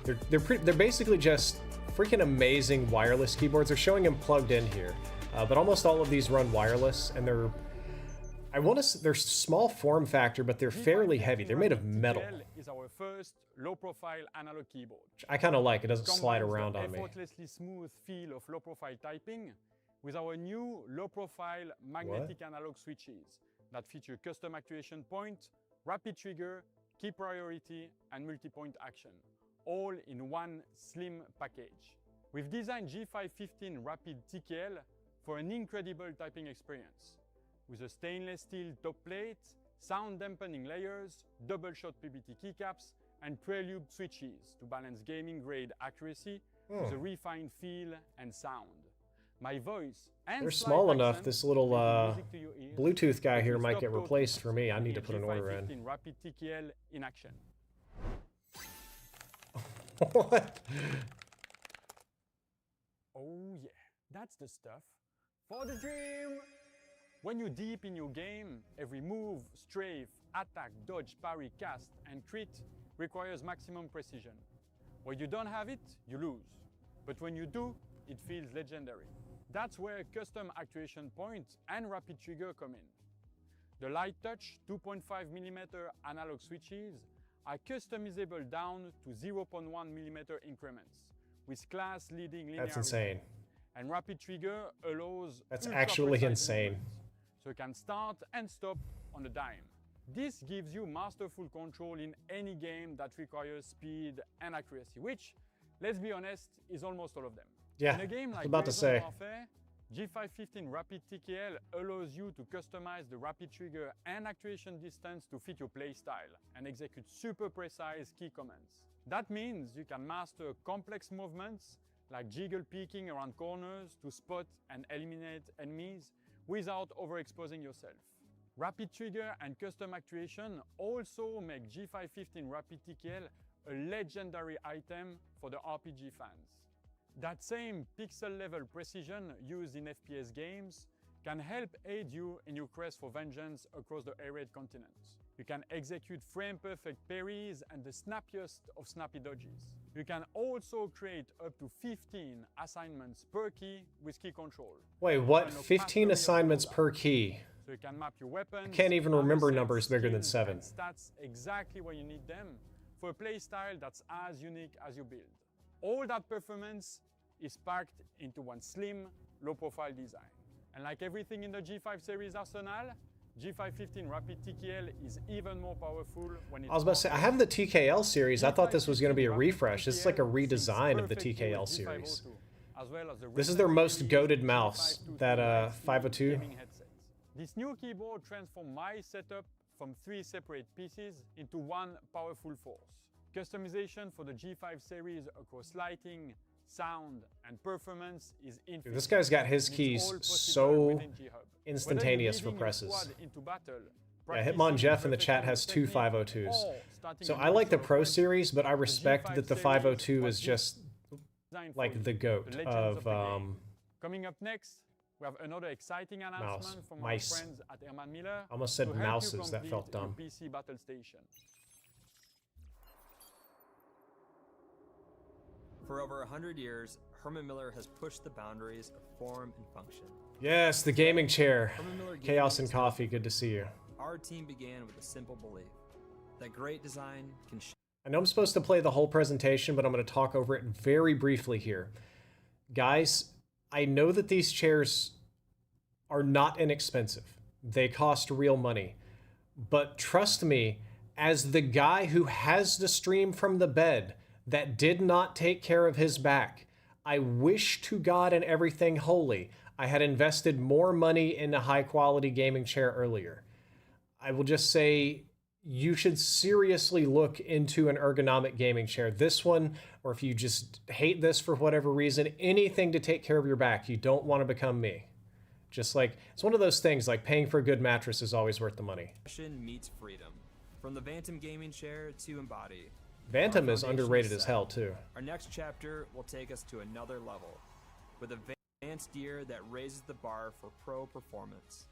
Speaker 1: They're basically just freaking amazing wireless keyboards. They're showing them plugged in here, but almost all of these run wireless, and they're small form factor, but they're fairly heavy. They're made of metal.
Speaker 7: TKL is our first low-profile analog keyboard.
Speaker 1: Which I kind of like. It doesn't slide
Speaker 7: Combines
Speaker 1: around
Speaker 7: the
Speaker 1: on me.
Speaker 7: effortlessly smooth feel of low-profile typing with our new low-profile magnetic analog switches that feature custom actuation point, rapid trigger, key priority, and multi-point action, all in one slim package. We've designed G515 Rapid TKL for an incredible typing experience. With a stainless steel top plate, sound dampening layers, double shot PBT keycaps, and prelude switches to balance gaming grade accuracy with a refined feel and sound. My voice and
Speaker 1: they're small enough. This little Bluetooth guy here might get replaced for me. I need to put an order in.
Speaker 7: Rapid TKL in action.
Speaker 1: What?
Speaker 7: Oh yeah, that's the stuff for the dream. When you're deep in your game, every move, strafe, attack, dodge, parry, cast, and crit requires maximum precision. When you don't have it, you lose. But when you do, it feels legendary. That's where custom actuation points and rapid trigger come in. The light touch 2.5mm analog switches are customizable down to 0.1mm increments with class-leading linearity.
Speaker 1: That's insane.
Speaker 7: And rapid trigger allows
Speaker 1: That's actually insane.
Speaker 7: movements, so you can start and stop on a dime. This gives you masterful control in any game that requires speed and accuracy, which, let's be honest, is almost all of them.
Speaker 1: Yeah,
Speaker 7: in a game
Speaker 1: I
Speaker 7: like
Speaker 1: was about to say.
Speaker 7: Warfare, G515 Rapid TKL allows you to customize the rapid trigger and actuation distance to fit your playstyle and execute super precise key commands. That means you can master complex movements like jiggle peeking around corners to spot and eliminate enemies without overexposing yourself. Rapid trigger and custom actuation also make G515 Rapid TKL a legendary item for the RPG fans. That same pixel-level precision used in FPS games can help aid you in your quest for vengeance across the arid continent. You can execute frame-perfect parries and the snappiest of snappy dodges. You can also create up to 15 assignments per key with key control.
Speaker 1: Wait, what? 15 assignments per key?
Speaker 7: So you can map your weapons,
Speaker 1: I can't even remember
Speaker 7: armor
Speaker 1: numbers
Speaker 7: sets,
Speaker 1: bigger than
Speaker 7: skills,
Speaker 1: 7.
Speaker 7: and stats exactly where you need them for a playstyle that's as unique as you build. All that performance is packed into one slim, low-profile design. And like everything in the G5 series arsenal, G515 Rapid TKL is even more powerful when it's...
Speaker 1: I was about to say, I have the TKL series. I thought this was going to be a refresh. This is like a redesign of the TKL series. This is their most goated mouse, that 502.
Speaker 7: This new keyboard transformed my setup from 3 separate pieces into one powerful force. Customization for the G5 series across lighting, sound, and performance is infinite.
Speaker 1: Dude, this guy's got his keys so instantaneous for presses. Yeah, Hitmon Jeff in the chat has 2 502s. So I like the Pro series, but I respect that the 502 is just like the goat of
Speaker 7: Coming up next, we have another exciting announcement from our
Speaker 1: Mice.
Speaker 7: friends at Herman Miller.
Speaker 1: Almost said
Speaker 7: to help you
Speaker 1: mouses, that
Speaker 7: complete
Speaker 1: felt dumb.
Speaker 7: your PC battle station.
Speaker 8: For over 100 years, Herman Miller has pushed the boundaries of form and function.
Speaker 1: Yes, the gaming chair.
Speaker 8: Herman Miller Gaming
Speaker 1: Chaos and
Speaker 8: is
Speaker 1: Coffee, good to see you.
Speaker 8: Our team began with a simple belief that great design can
Speaker 1: I know I'm supposed to play the whole presentation, but I'm going to talk over it very briefly here. Guys, I know that these chairs are not inexpensive. They cost real money. But trust me, as the guy who has to stream from the bed that did not take care of his back, I wish to God and everything holy I had invested more money in a high-quality gaming chair earlier. I will just say you should seriously look into an ergonomic gaming chair. This one, or if you just hate this for whatever reason, anything to take care of your back. You don't want to become me. Just like, it's one of those things, like paying for a good mattress is always worth the money.
Speaker 8: meets freedom. From the Bantam gaming chair to Embody.
Speaker 1: Bantam is underrated as hell, too.
Speaker 8: Our next chapter will take us to another level with advanced gear that raises the bar for pro performance.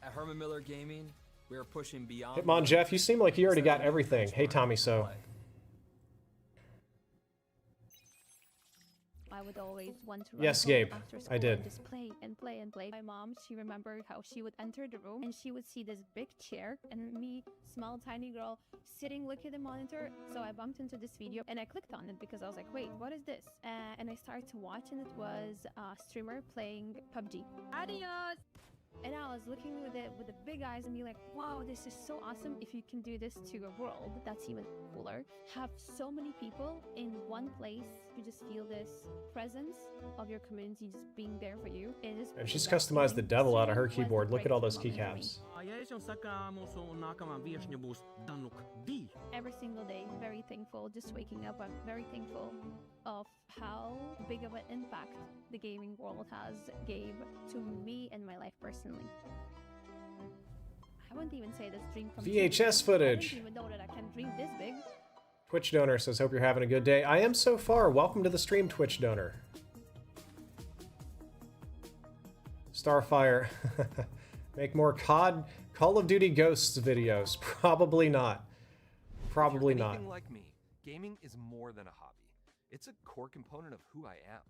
Speaker 8: At Herman Miller Gaming, we are pushing beyond...
Speaker 1: Hitmon Jeff, you seem like you already got everything. Hey, Tommy, so...
Speaker 9: I would always want to
Speaker 1: Yes,
Speaker 9: run
Speaker 1: Gabe,
Speaker 9: home after
Speaker 1: I
Speaker 9: school
Speaker 1: did.
Speaker 9: and just play and play and play. My mom, she remembered how she would enter the room and she would see this big chair and me, small tiny girl, sitting looking at the monitor. So I bumped into this video and I clicked on it because I was like, wait, what is this? And I started to watch and it was a streamer playing PUBG. Adios! And I was looking with it with the big eyes and be like, wow, this is so awesome. If you can do this to a world, that's even cooler. Have so many people in one place, you just feel this presence of your community just being there for you.
Speaker 1: And she's customized the devil out of her keyboard. Look at all those keycaps.
Speaker 9: Every single day, very thankful. Just waking up, I'm very thankful of how big of an impact the gaming world has gave to me and my life personally. I wouldn't even say this dream come true.
Speaker 1: VHS footage.
Speaker 9: I didn't even know that I can dream this big.
Speaker 1: Twitch donor says, hope you're having a good day. I am so far. Welcome to the stream, Twitch donor. Starfire. Make more Call of Duty Ghosts videos. Probably not. Probably not.
Speaker 10: Anything like me, gaming is more than a hobby. It's a core component of who I am.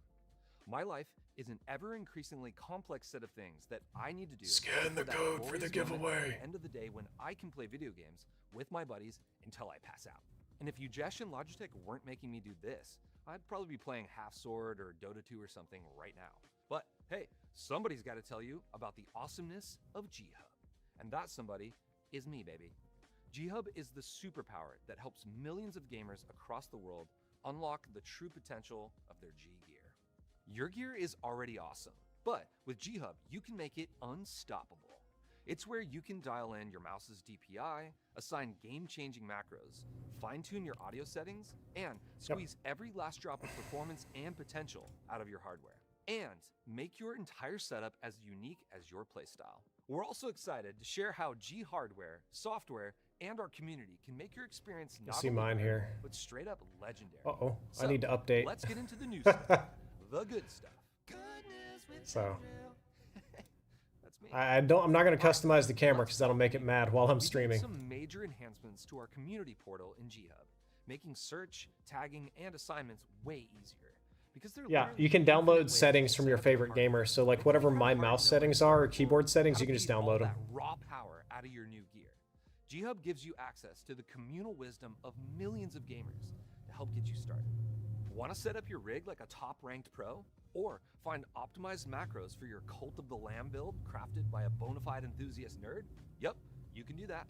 Speaker 10: My life is an ever-increasingly complex set of things that I need to do.
Speaker 1: Scan the code for the giveaway.
Speaker 10: At the end of the day, when I can play video games with my buddies until I pass out. And if Ujesh and Logitech weren't making me do this, I'd probably be playing Half Sword or Dota 2 or something right now. But hey, somebody's got to tell you about the awesomeness of G-Hub. And that somebody is me, baby. G-Hub is the superpower that helps millions of gamers across the world unlock the true potential of their G gear. Your gear is already awesome, but with G-Hub, you can make it unstoppable. It's where you can dial in your mouse's DPI, assign game-changing macros, fine-tune your audio settings, and squeeze every last drop of performance and potential out of your hardware. And make your entire setup as unique as your playstyle. We're also excited to share how G hardware, software, and our community can make your experience not
Speaker 1: see
Speaker 10: only
Speaker 1: mine
Speaker 10: better,
Speaker 1: here.
Speaker 10: but straight up legendary.
Speaker 1: Uh-oh,
Speaker 10: So,
Speaker 1: I need to update.
Speaker 10: Let's get into the new stuff, the good stuff.
Speaker 1: So
Speaker 10: That's me.
Speaker 1: I'm not gonna customize the camera because that'll make it mad while I'm
Speaker 10: We did
Speaker 1: streaming.
Speaker 10: some major enhancements to our community portal in G-Hub, making search, tagging, and assignments way easier. Because they're
Speaker 1: Yeah,
Speaker 10: literally
Speaker 1: you can
Speaker 10: infinite
Speaker 1: download
Speaker 10: ways
Speaker 1: settings
Speaker 10: to
Speaker 1: from
Speaker 10: set
Speaker 1: your
Speaker 10: up your
Speaker 1: favorite
Speaker 10: hardware.
Speaker 1: gamer. So like whatever my mouse settings are or keyboard settings, you can just download them.
Speaker 10: That raw power out of your new gear. G-Hub gives you access to the communal wisdom of millions of gamers to help get you started. Want to set up your rig like a top-ranked pro? Or find optimized macros for your Cult of the Lamb build crafted by a bona fide enthusiast nerd? Yep, you can do that.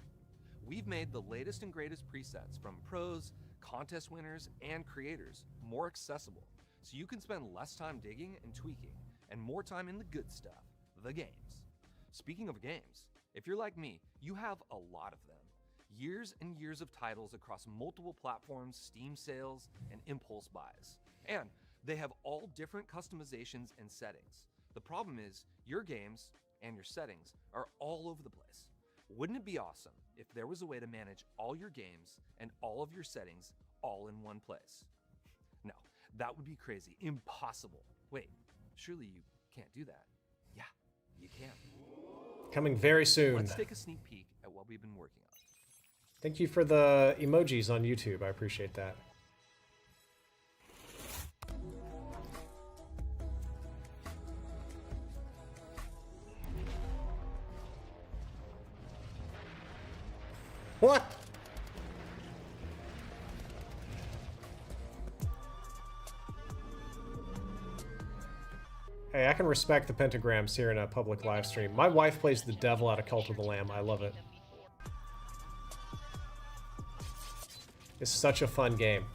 Speaker 10: We've made the latest and greatest presets from pros, contest winners, and creators more accessible, so you can spend less time digging and tweaking and more time in the good stuff, the games. Speaking of games, if you're like me, you have a lot of them. Years and years of titles across multiple platforms, Steam sales, and impulse buys. And they have all different customizations and settings. The problem is, your games and your settings are all over the place. Wouldn't it be awesome if there was a way to manage all your games and all of your settings all in one place? No, that would be crazy, impossible. Wait, surely you can't do that. Yeah, you can.
Speaker 1: Coming very soon.
Speaker 10: Let's take a sneak peek at what we've been working on.
Speaker 1: Thank you for the emojis on YouTube. I appreciate that. What? Hey, I can respect the pentagrams here in a public live stream. My wife plays the devil out of Cult of the Lamb. I love it. It's such a fun game.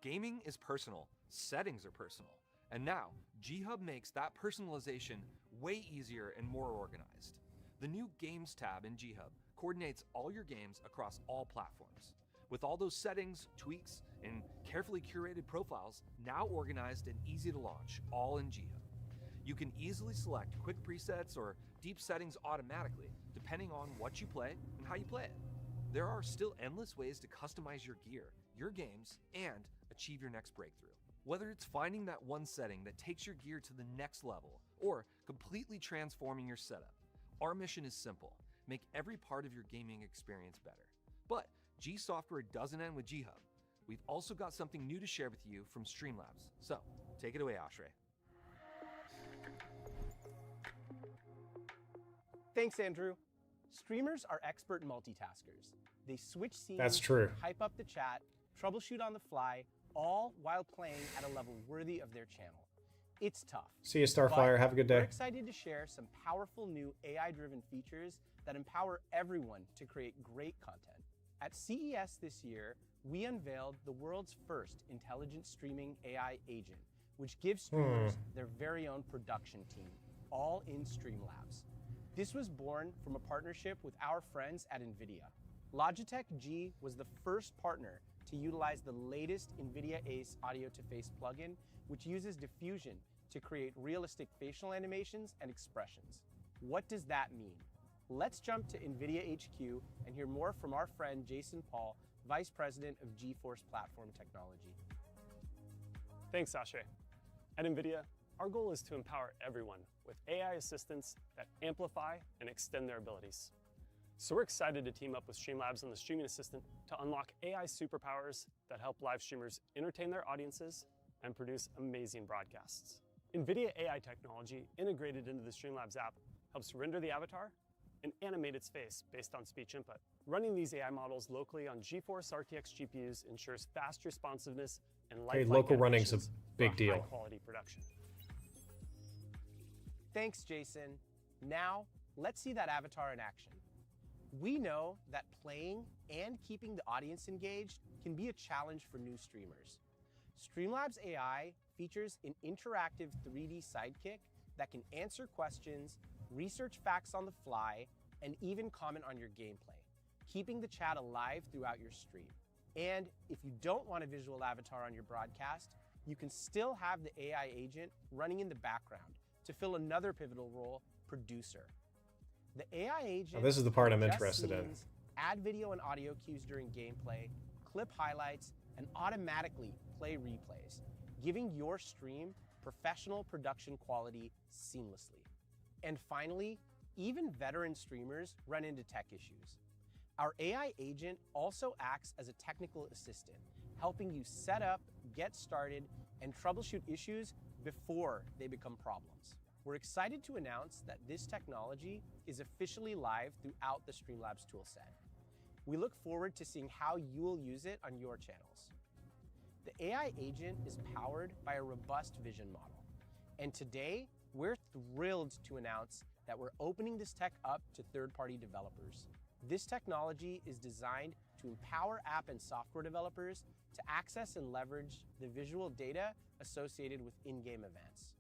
Speaker 10: Gaming is personal, settings are personal, and now G-Hub makes that personalization way easier and more organized. The new Games tab in G-Hub coordinates all your games across all platforms, with all those settings, tweaks, and carefully curated profiles now organized and easy to launch, all in G-Hub. You can easily select quick presets or deep settings automatically, depending on what you play and how you play it. There are still endless ways to customize your gear, your games, and achieve your next breakthrough. Whether it's finding that one setting that takes your gear to the next level, or completely transforming your setup, our mission is simple: make every part of your gaming experience better. But G software doesn't end with G Hub. We've also got something new to share with you from Streamlabs. So, take it away, Ashray.
Speaker 11: Thanks, Andrew. Streamers are expert multitaskers. They switch scenes,
Speaker 1: That's true.
Speaker 11: hype up the chat, troubleshoot on the fly, all while playing at a level worthy of their channel. It's tough.
Speaker 1: See you, Starfire. Have a good
Speaker 11: We're
Speaker 1: day.
Speaker 11: excited to share some powerful new AI-driven features that empower everyone to create great content. At CES this year, we unveiled the world's first intelligent streaming AI agent, which gives streamers their very own production team, all in Streamlabs. This was born from a partnership with our friends at NVIDIA. Logitech G was the first partner to utilize the latest NVIDIA Ace audio-to-face plugin, which uses diffusion to create realistic facial animations and expressions. What does that mean? Let's jump to NVIDIA HQ and hear more from our friend Jason Paul, Vice President of GeForce Platform Technology.
Speaker 12: Thanks, Ashay. At NVIDIA, our goal is to empower everyone with AI assistants that amplify and extend their abilities. So we're excited to team up with Streamlabs and the Streaming Assistant to unlock AI superpowers that help live streamers entertain their audiences and produce amazing broadcasts. NVIDIA AI technology integrated into the Streamlabs app helps render the avatar and animate its face based on speech input. Running these AI models locally on GeForce RTX GPUs ensures fast responsiveness and lifelike
Speaker 1: local running's a
Speaker 12: animations
Speaker 1: big
Speaker 12: for
Speaker 1: deal.
Speaker 12: high-quality production.
Speaker 11: Thanks, Jason. Now, let's see that avatar in action. We know that playing and keeping the audience engaged can be a challenge for new streamers. Streamlabs AI features an interactive 3D sidekick that can answer questions, research facts on the fly, and even comment on your gameplay, keeping the chat alive throughout your stream. And if you don't want a visual avatar on your broadcast, you can still have the AI agent running in the background to fill another pivotal role, producer. The AI agent
Speaker 1: Now, this is the part I'm
Speaker 11: adjusts
Speaker 1: interested in.
Speaker 11: scenes, add video and audio cues during gameplay, clip highlights, and automatically play replays, giving your stream professional production quality seamlessly. And finally, even veteran streamers run into tech issues. Our AI agent also acts as a technical assistant, helping you set up, get started, and troubleshoot issues before they become problems. We're excited to announce that this technology is officially live throughout the Streamlabs toolset. We look forward to seeing how you will use it on your channels. The AI agent is powered by a robust vision model. And today, we're thrilled to announce that we're opening this tech up to third-party developers. This technology is designed to empower app and software developers to access and leverage the visual data associated with in-game events.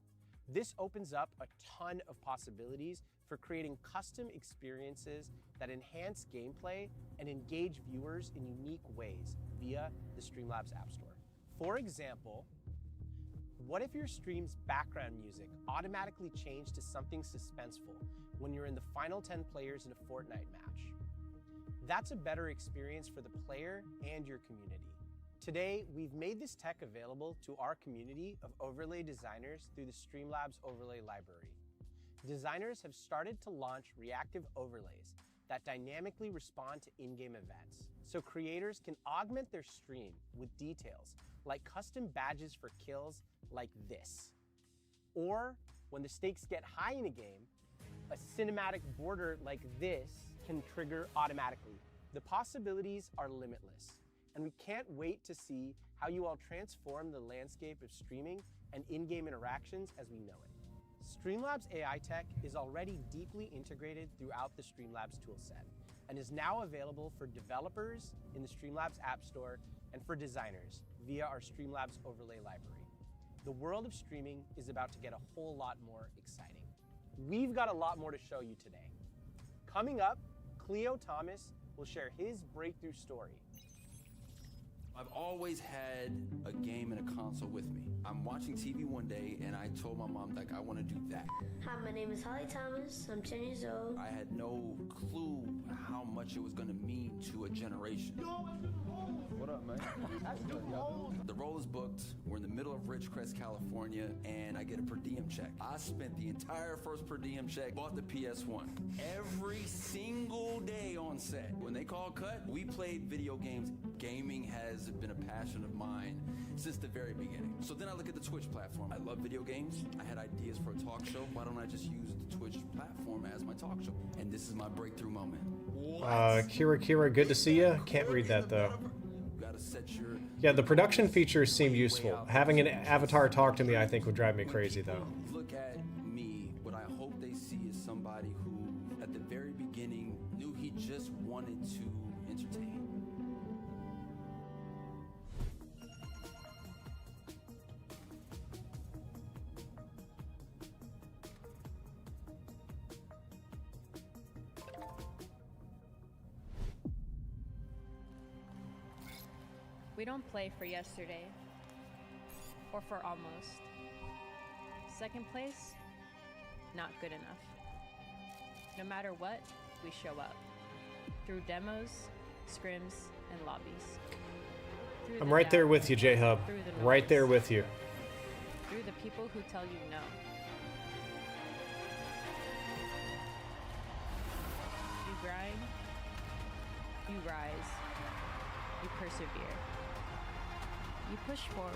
Speaker 11: This opens up a ton of possibilities for creating custom experiences that enhance gameplay and engage viewers in unique ways via the Streamlabs App Store. For example, what if your stream's background music automatically changed to something suspenseful when you're in the final 10 players in a Fortnite match? That's a better experience for the player and your community. Today, we've made this tech available to our community of overlay designers through the Streamlabs Overlay Library. Designers have started to launch reactive overlays that dynamically respond to in-game events, so creators can augment their stream with details like custom badges for kills like this. Or when the stakes get high in a game, a cinematic border like this can trigger automatically. The possibilities are limitless, and we can't wait to see how you all transform the landscape of streaming and in-game interactions as we know it. Streamlabs AI tech is already deeply integrated throughout the Streamlabs toolset and is now available for developers in the Streamlabs App Store and for designers via our Streamlabs Overlay Library. The world of streaming is about to get a whole lot more exciting. We've got a lot more to show you today. Coming up, Cleo Thomas will share his breakthrough story.
Speaker 13: I've always had a game and a console with me. I'm watching TV one day and I told my mom, I want to do that.
Speaker 14: Hi, my name is Holly Thomas. I'm 10 years old.
Speaker 13: I had no clue how much it was going to mean to a generation.
Speaker 7: What up, man?
Speaker 13: The role is booked. We're in the middle of Ridgecrest, California, and I get a per diem check. I spent the entire first per diem check, bought the PS1. Every single day on set. When they call cut, we played video games. Gaming has been a passion of mine since the very beginning. So then I look at the Twitch platform. I love video games. I had ideas for a talk show. Why don't I just use the Twitch platform as my talk show? And this is my breakthrough moment.
Speaker 1: Kira, good to see you. Can't read that though. Yeah, the production features seem useful. Having an avatar talk to me, I think, would drive me crazy though.
Speaker 13: Look at me. What I hope they see is somebody who, at the very beginning, knew he just wanted to entertain.
Speaker 14: We don't play for yesterday, or for almost. Second place, not good enough. No matter what, we show up. Through demos, scrims, and lobbies.
Speaker 1: I'm right there with you, J-Hub. Right there with you.
Speaker 14: Through the people who tell you no. You grind, you rise, you persevere. You push forward.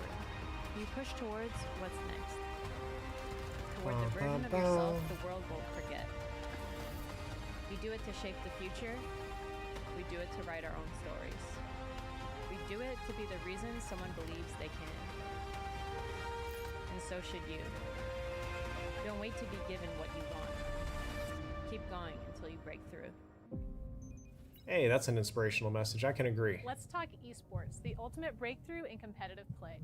Speaker 14: You push towards what's next. Toward the version of yourself the world won't forget. We do it to shape the future. We do it to write our own stories. We do it to be the reason someone believes they can. And so should you. Don't wait to be given what you want. Keep going until you break through.
Speaker 1: Hey, that's an inspirational message. I can agree.
Speaker 15: Let's talk esports, the ultimate breakthrough in competitive play.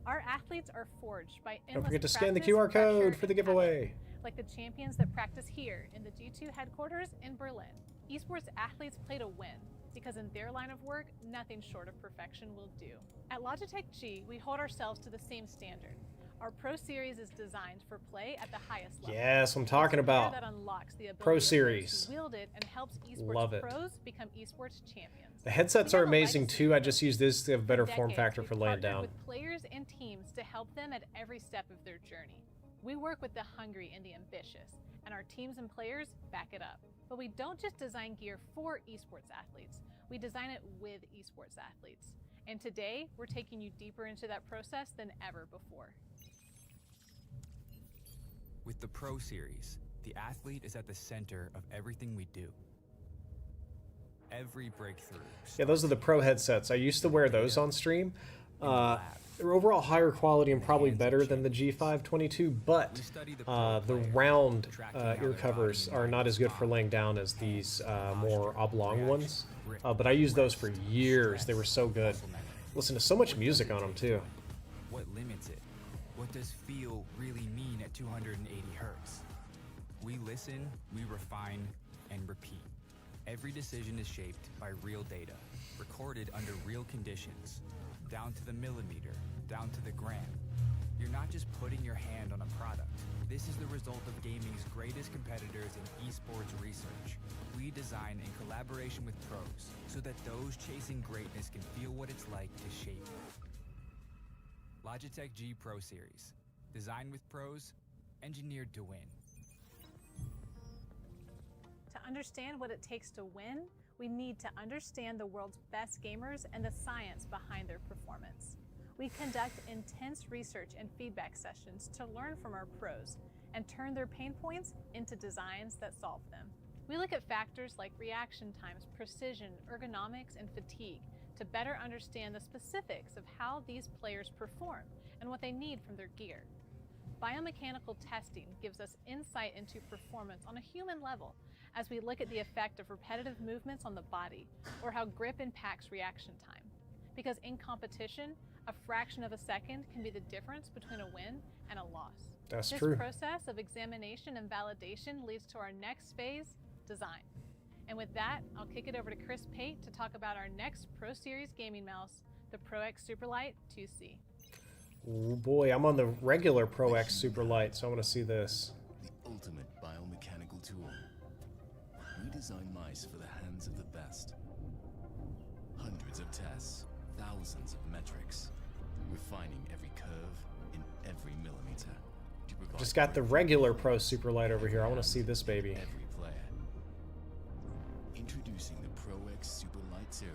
Speaker 15: Our athletes are forged by endless
Speaker 1: Don't forget to scan the
Speaker 15: practice,
Speaker 1: QR code
Speaker 15: pressure,
Speaker 1: for the
Speaker 15: and
Speaker 1: giveaway.
Speaker 15: passion, like the champions that practice here in the G2 headquarters in Berlin. Esports athletes play to win, because in their line of work, nothing short of perfection will do. At Logitech G, we hold ourselves to the same standard. Our Pro Series is designed for play at the highest level.
Speaker 1: Yes, I'm talking about
Speaker 15: that unlocks the
Speaker 1: Pro
Speaker 15: ability of those
Speaker 1: Series.
Speaker 15: who wield it and helps esports
Speaker 1: Love it.
Speaker 15: pros become esports champions.
Speaker 1: The headsets are amazing too. I just use this to have better form factor for laying down.
Speaker 15: With players and teams to help them at every step of their journey. We work with the hungry and the ambitious, and our teams and players back it up. But we don't just design gear for esports athletes. We design it with esports athletes. And today, we're taking you deeper into that process than ever before.
Speaker 16: With the Pro Series, the athlete is at the center of everything we do. Every breakthrough.
Speaker 1: Yeah, those are the Pro headsets. I used to wear those on stream. They're overall higher quality and probably better than the G522, but the round ear covers are not as good for laying down as these more oblong ones. But I used those for years. They were so good. Listen to so much music on them too.
Speaker 16: What limits it? What does feel really mean at 280 hertz? We listen, we refine, and repeat. Every decision is shaped by real data, recorded under real conditions, down to the millimeter, down to the gram. You're not just putting your hand on a product. This is the result of gaming's greatest competitors in esports research. We design in collaboration with pros so that those chasing greatness can feel what it's like to shape it. Logitech G Pro Series. Designed with pros, engineered to win.
Speaker 15: To understand what it takes to win, we need to understand the world's best gamers and the science behind their performance. We conduct intense research and feedback sessions to learn from our pros and turn their pain points into designs that solve them. We look at factors like reaction times, precision, ergonomics, and fatigue to better understand the specifics of how these players perform and what they need from their gear. Biomechanical testing gives us insight into performance on a human level as we look at the effect of repetitive movements on the body or how grip impacts reaction time. Because in competition, a fraction of a second can be the difference between a win and a loss.
Speaker 1: That's
Speaker 15: this
Speaker 1: true.
Speaker 15: process of examination and validation leads to our next phase, design. And with that, I'll kick it over to Chris Pate to talk about our next Pro Series gaming mouse, the Pro X Superlight 2C.
Speaker 1: Oh boy, I'm on the regular Pro X Superlight, so I want to see this.
Speaker 17: The ultimate biomechanical tool. We design mice for the hands of the best. Hundreds of tests, thousands of metrics, refining every curve in every millimeter. To provide
Speaker 1: Just got the regular Pro Superlight over here. I want to see this baby.
Speaker 17: every player. Introducing the Pro X Superlight 2,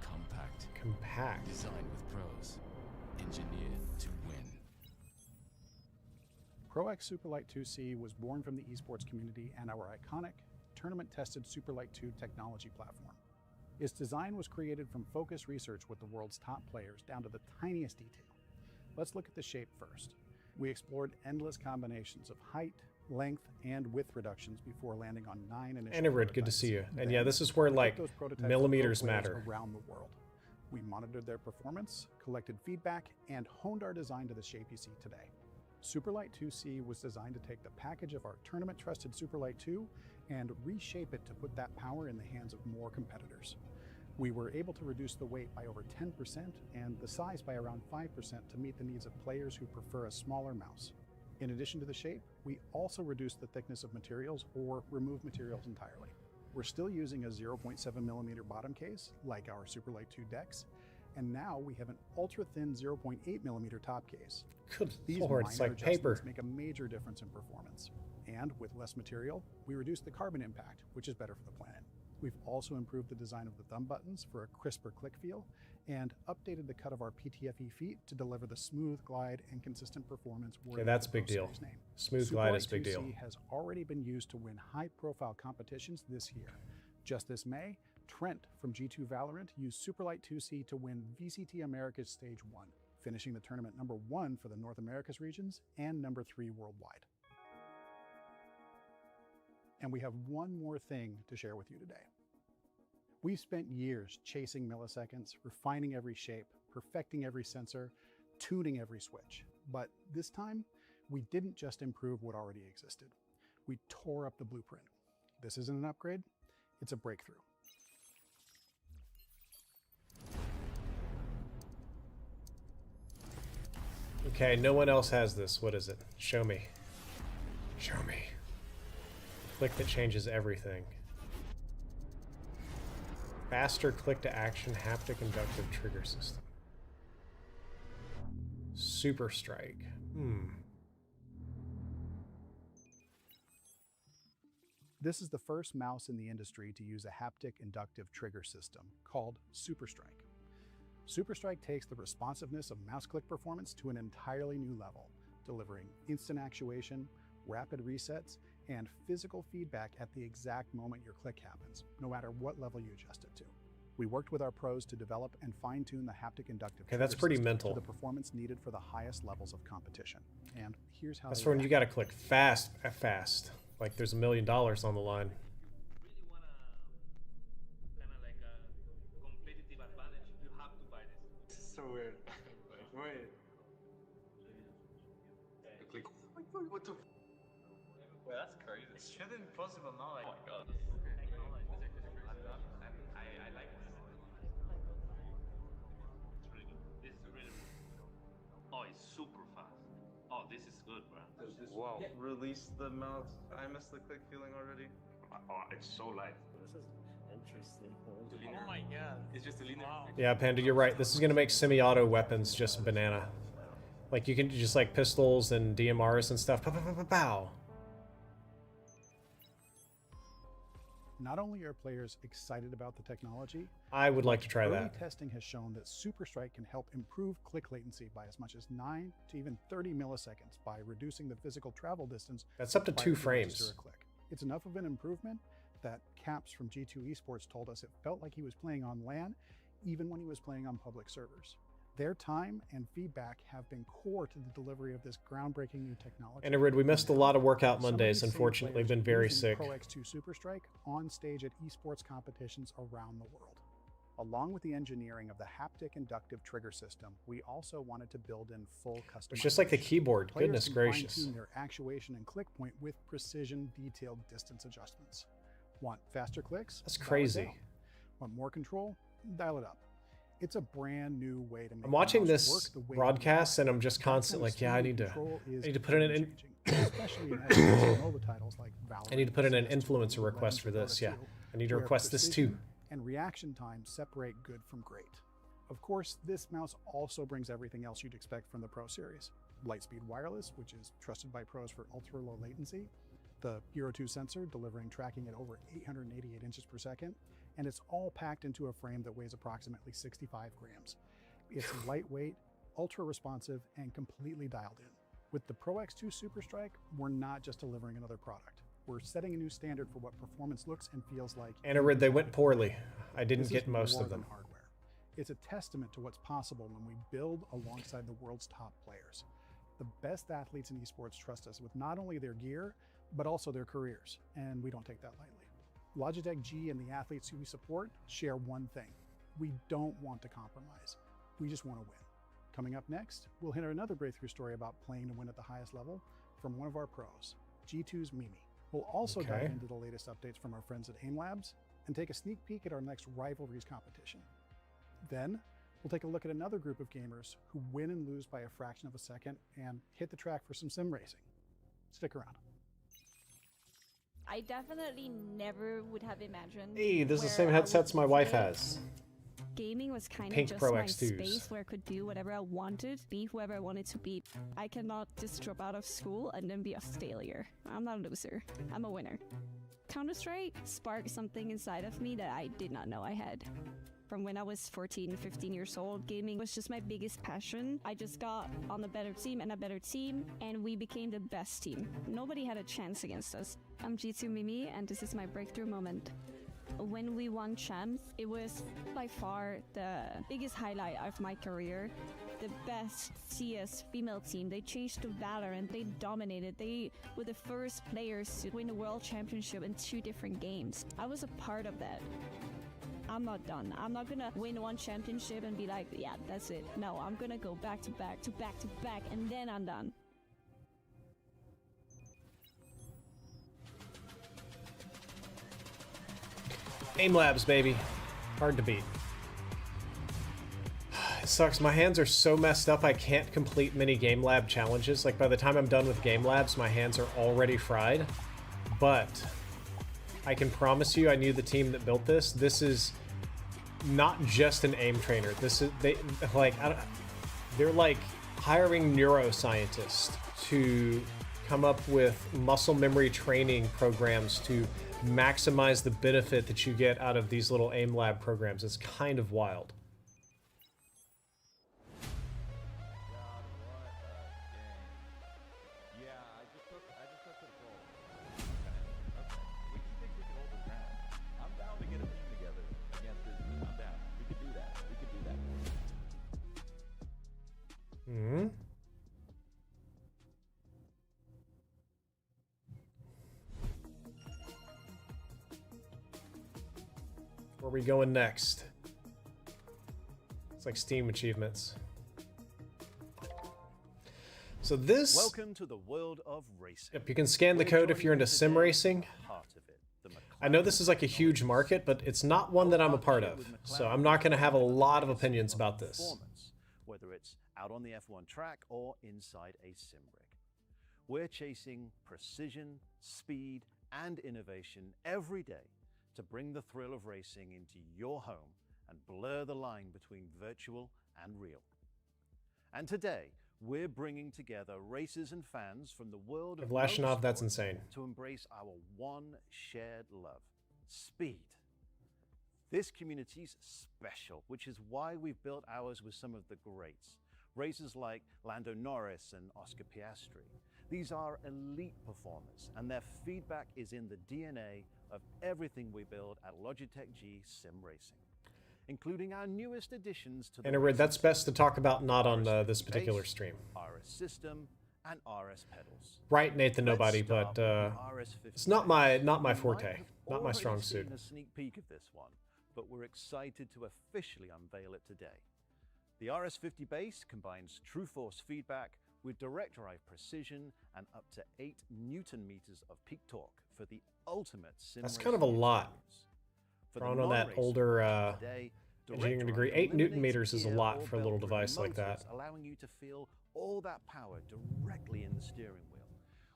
Speaker 17: compact, designed with pros, engineered to win.
Speaker 18: Pro X Superlight 2C was born from the esports community and our iconic, tournament-tested Superlight 2 technology platform. Its design was created from focused research with the world's top players down to the tiniest detail. Let's look at the shape first. We explored endless combinations of height, length, and width reductions before landing on 9 initial
Speaker 1: And Erid, good to see you. And yeah, this is where like millimeters matter.
Speaker 18: Around the world. We monitored their performance, collected feedback, and honed our design to the shape you see today. Superlight 2C was designed to take the package of our tournament-trusted Superlight 2 and reshape it to put that power in the hands of more competitors. We were able to reduce the weight by over 10% and the size by around 5% to meet the needs of players who prefer a smaller mouse. In addition to the shape, we also reduced the thickness of materials or removed materials entirely. We're still using a 0.7mm bottom case, like our Superlight 2 decks, and now we have an ultra-thin 0.8mm top case.
Speaker 1: Good
Speaker 18: These
Speaker 1: lord, it's
Speaker 18: minor
Speaker 1: like paper.
Speaker 18: adjustments make a major difference in performance. And with less material, we reduce the carbon impact, which is better for the planet. We've also improved the design of the thumb buttons for a crisper click feel and updated the cut of our PTFE feet to deliver the smooth glide and consistent performance worthy
Speaker 1: Okay, that's
Speaker 18: of the
Speaker 1: big
Speaker 18: Pro
Speaker 1: deal.
Speaker 18: Series name.
Speaker 1: Smooth glide is
Speaker 18: Superlight
Speaker 1: big
Speaker 18: 2C
Speaker 1: deal.
Speaker 18: has already been used to win high-profile competitions this year. Just this May, Trent from G2 Valorant used Superlight 2C to win VCT Americas Stage 1, finishing the tournament #1 for the North Americas regions and #3 worldwide. And we have one more thing to share with you today. We've spent years chasing milliseconds, refining every shape, perfecting every sensor, tuning every switch. But this time, we didn't just improve what already existed. We tore up the blueprint. This isn't an upgrade, it's a breakthrough.
Speaker 1: Okay, no one else has this. What is it? Show me. Show me. Click that changes everything. Faster click to action haptic inductive trigger system. Superstrike.
Speaker 18: This is the first mouse in the industry to use a haptic inductive trigger system called Superstrike. Superstrike takes the responsiveness of mouse click performance to an entirely new level, delivering instant actuation, rapid resets, and physical feedback at the exact moment your click happens, no matter what level you adjust it to. We worked with our pros to develop and fine-tune the haptic inductive
Speaker 1: Okay, that's
Speaker 18: trigger
Speaker 1: pretty
Speaker 18: system
Speaker 1: mental.
Speaker 18: to the performance needed for the highest levels of competition. And here's how
Speaker 1: That's
Speaker 18: they
Speaker 1: for when you
Speaker 18: react.
Speaker 1: gotta click fast, fast. Like there's $1 million on the line.
Speaker 19: This is so weird. Wait. Click. What the? Wait, that's crazy. It shouldn't be possible now. Like, oh my god. I like this. It's really good. This is really good. Oh, it's super fast. Oh, this is good, bro. Wow. Release the mouse. I miss the click feeling already. Oh, it's so light. This is interesting. Oh my god. It's just a linear. Wow.
Speaker 1: Yeah, Panda, you're right. This is gonna make semi-auto weapons just banana. Like you can just like pistols and DMRs and stuff. Pow, pow, pow, pow, pow.
Speaker 18: Not only are players excited about the technology,
Speaker 1: I would like to try
Speaker 18: early
Speaker 1: that.
Speaker 18: testing has shown that Superstrike can help improve click latency by as much as 9 to even 30 milliseconds by reducing the physical travel distance.
Speaker 1: That's up to
Speaker 18: required
Speaker 1: 2
Speaker 18: register
Speaker 1: frames.
Speaker 18: a click. It's enough of an improvement that Caps from G2 Esports told us it felt like he was playing on LAN even when he was playing on public servers. Their time and feedback have been core to the delivery of this groundbreaking new technology.
Speaker 1: And Erid, we missed a lot of workout
Speaker 18: Some of
Speaker 1: Mondays.
Speaker 18: these same
Speaker 1: Unfortunately,
Speaker 18: players
Speaker 1: been very
Speaker 18: using
Speaker 1: sick.
Speaker 18: Pro X2 Superstrike on stage at esports competitions around the world. Along with the engineering of the haptic inductive trigger system, we also wanted to build in full customization.
Speaker 1: It's just like the keyboard.
Speaker 18: Players
Speaker 1: Goodness
Speaker 18: can
Speaker 1: gracious.
Speaker 18: fine-tune their actuation and click point with precision, detailed distance adjustments. Want faster clicks?
Speaker 1: That's
Speaker 18: Dial it
Speaker 1: crazy.
Speaker 18: down. Want more control? Dial it up. It's a brand new way to make
Speaker 1: I'm watching
Speaker 18: the mouse
Speaker 1: this
Speaker 18: work the way
Speaker 1: broadcast and I'm just
Speaker 18: That kind of
Speaker 1: constantly like, yeah,
Speaker 18: speed
Speaker 1: I
Speaker 18: and
Speaker 1: need to
Speaker 18: control
Speaker 1: put in an
Speaker 18: game-changing, especially in FPS and MOBA titles like Valorant,
Speaker 1: I need to put in an
Speaker 18: CS2,
Speaker 1: influencer
Speaker 18: Legends
Speaker 1: request for
Speaker 18: of
Speaker 1: this,
Speaker 18: Dota
Speaker 1: yeah.
Speaker 18: 2,
Speaker 1: I need to
Speaker 18: where
Speaker 1: request this too.
Speaker 18: precision and reaction time separate good from great. Of course, this mouse also brings everything else you'd expect from the Pro series. Lightspeed wireless, which is trusted by pros for ultra low latency, the Euro 2 sensor delivering tracking at over 888 inches per second, and it's all packed into a frame that weighs approximately 65 grams. It's lightweight, ultra responsive, and completely dialed in. With the Pro X2 Superstrike, we're not just delivering another product. We're setting a new standard for what performance looks and feels like.
Speaker 1: Anarid, they went poorly. I didn't
Speaker 18: This
Speaker 1: get
Speaker 18: is
Speaker 1: most
Speaker 18: more
Speaker 1: of them.
Speaker 18: than hardware. It's a testament to what's possible when we build alongside the world's top players. The best athletes in esports trust us with not only their gear, but also their careers, and we don't take that lightly. Logitech G and the athletes who we support share one thing. We don't want to compromise. We just want to win. Coming up next, we'll hear another breakthrough story about playing to win at the highest level from one of our pros, G2's Mimi. We'll also dive into the latest updates from our friends at Streamlabs and take a sneak peek at our next rivalries competition. Then, we'll take a look at another group of gamers who win and lose by a fraction of a second and hit the track for some sim racing. Stick around.
Speaker 20: I definitely never would have imagined.
Speaker 1: Hey, this is the
Speaker 20: where
Speaker 1: same
Speaker 20: I
Speaker 1: headsets
Speaker 20: would
Speaker 1: my wife
Speaker 20: play.
Speaker 1: has.
Speaker 20: Gaming was kind
Speaker 1: Pink
Speaker 20: of just
Speaker 1: Pro
Speaker 20: my
Speaker 1: X2s.
Speaker 20: space where I could do whatever I wanted, be whoever I wanted to be. I cannot just drop out of school and then be a failure. I'm not a loser. I'm a winner. Counter-Strike sparked something inside of me that I did not know I had. From when I was 14, 15 years old, gaming was just my biggest passion. I just got on a better team, and we became the best team. Nobody had a chance against us. I'm G2 Mimi, and this is my breakthrough moment. When we won champs, it was by far the biggest highlight of my career. The best CS female team. They changed to Valorant, they dominated. They were the first players to win the world championship in 2 different games. I was a part of that. I'm not done. I'm not gonna win one championship and be like, yeah, that's it. No, I'm gonna go back to back to back to back, and then I'm done.
Speaker 1: Streamlabs, baby. Hard to beat. It sucks. My hands are so messed up I can't complete many Game Lab challenges. Like, by the time I'm done with Game Labs, my hands are already fried. But I can promise you, I knew the team that built this. This is not just an aim trainer. This is they're like hiring neuroscientists to come up with muscle memory training programs to maximize the benefit that you get out of these little aim lab programs. It's kind of wild. Hmm. Where are we going next? It's like Steam achievements. So this...
Speaker 21: Welcome to the world of racing.
Speaker 1: Yep, you can scan the code if you're into sim racing. I know this is like a huge market, but it's not one that I'm a part of. So I'm not going to have a lot of opinions about this.
Speaker 21: Whether it's out on the F1 track or inside a sim rig. We're chasing precision, speed, and innovation every day to bring the thrill of racing into your home and blur the line between virtual and real. And today, we're bringing together racers and fans from the world of
Speaker 1: Vlashinov, that's insane.
Speaker 21: to embrace our one shared love, speed. This community's special, which is why we've built ours with some of the greats. Racers like Lando Norris and Oscar Piastri. These are elite performers, and their feedback is in the DNA of everything we build at Logitech G Sim Racing, including our newest additions to the
Speaker 1: And that's best to talk about not on this particular stream.
Speaker 21: RS system and RS pedals.
Speaker 1: Right, Nathan Nobody, but it's not my forte, not my strong suit.
Speaker 21: A sneak peek of this one, but we're excited to officially unveil it today. The RS50 base combines true force feedback with direct drive precision and up to 8 Newton meters of peak torque for the ultimate sim
Speaker 1: That's kind of a lot. Thrown on that older engineering degree. 8 Newton meters is a lot for a little device like that.
Speaker 21: Allowing you to feel all that power directly in the steering wheel.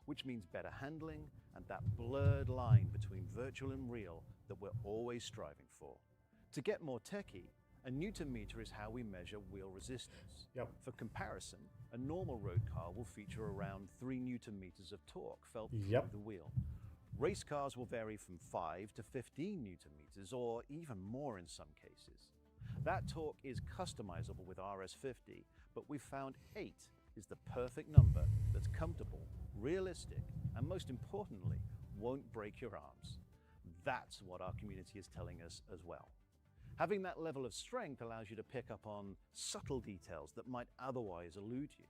Speaker 21: which means better handling and that blurred line between virtual and real that we're always striving for. To get more techie, a Newton meter is how we measure wheel resistance. For comparison, a normal road car will feature around 3 Newton meters of torque felt through the wheel. Race cars will vary from 5 to 15 Newton meters, or even more in some cases. That torque is customizable with RS50, but we found 8 is the perfect number that's comfortable, realistic, and most importantly, won't break your arms. That's what our community is telling us as well. Having that level of strength allows you to pick up on subtle details that might otherwise elude you.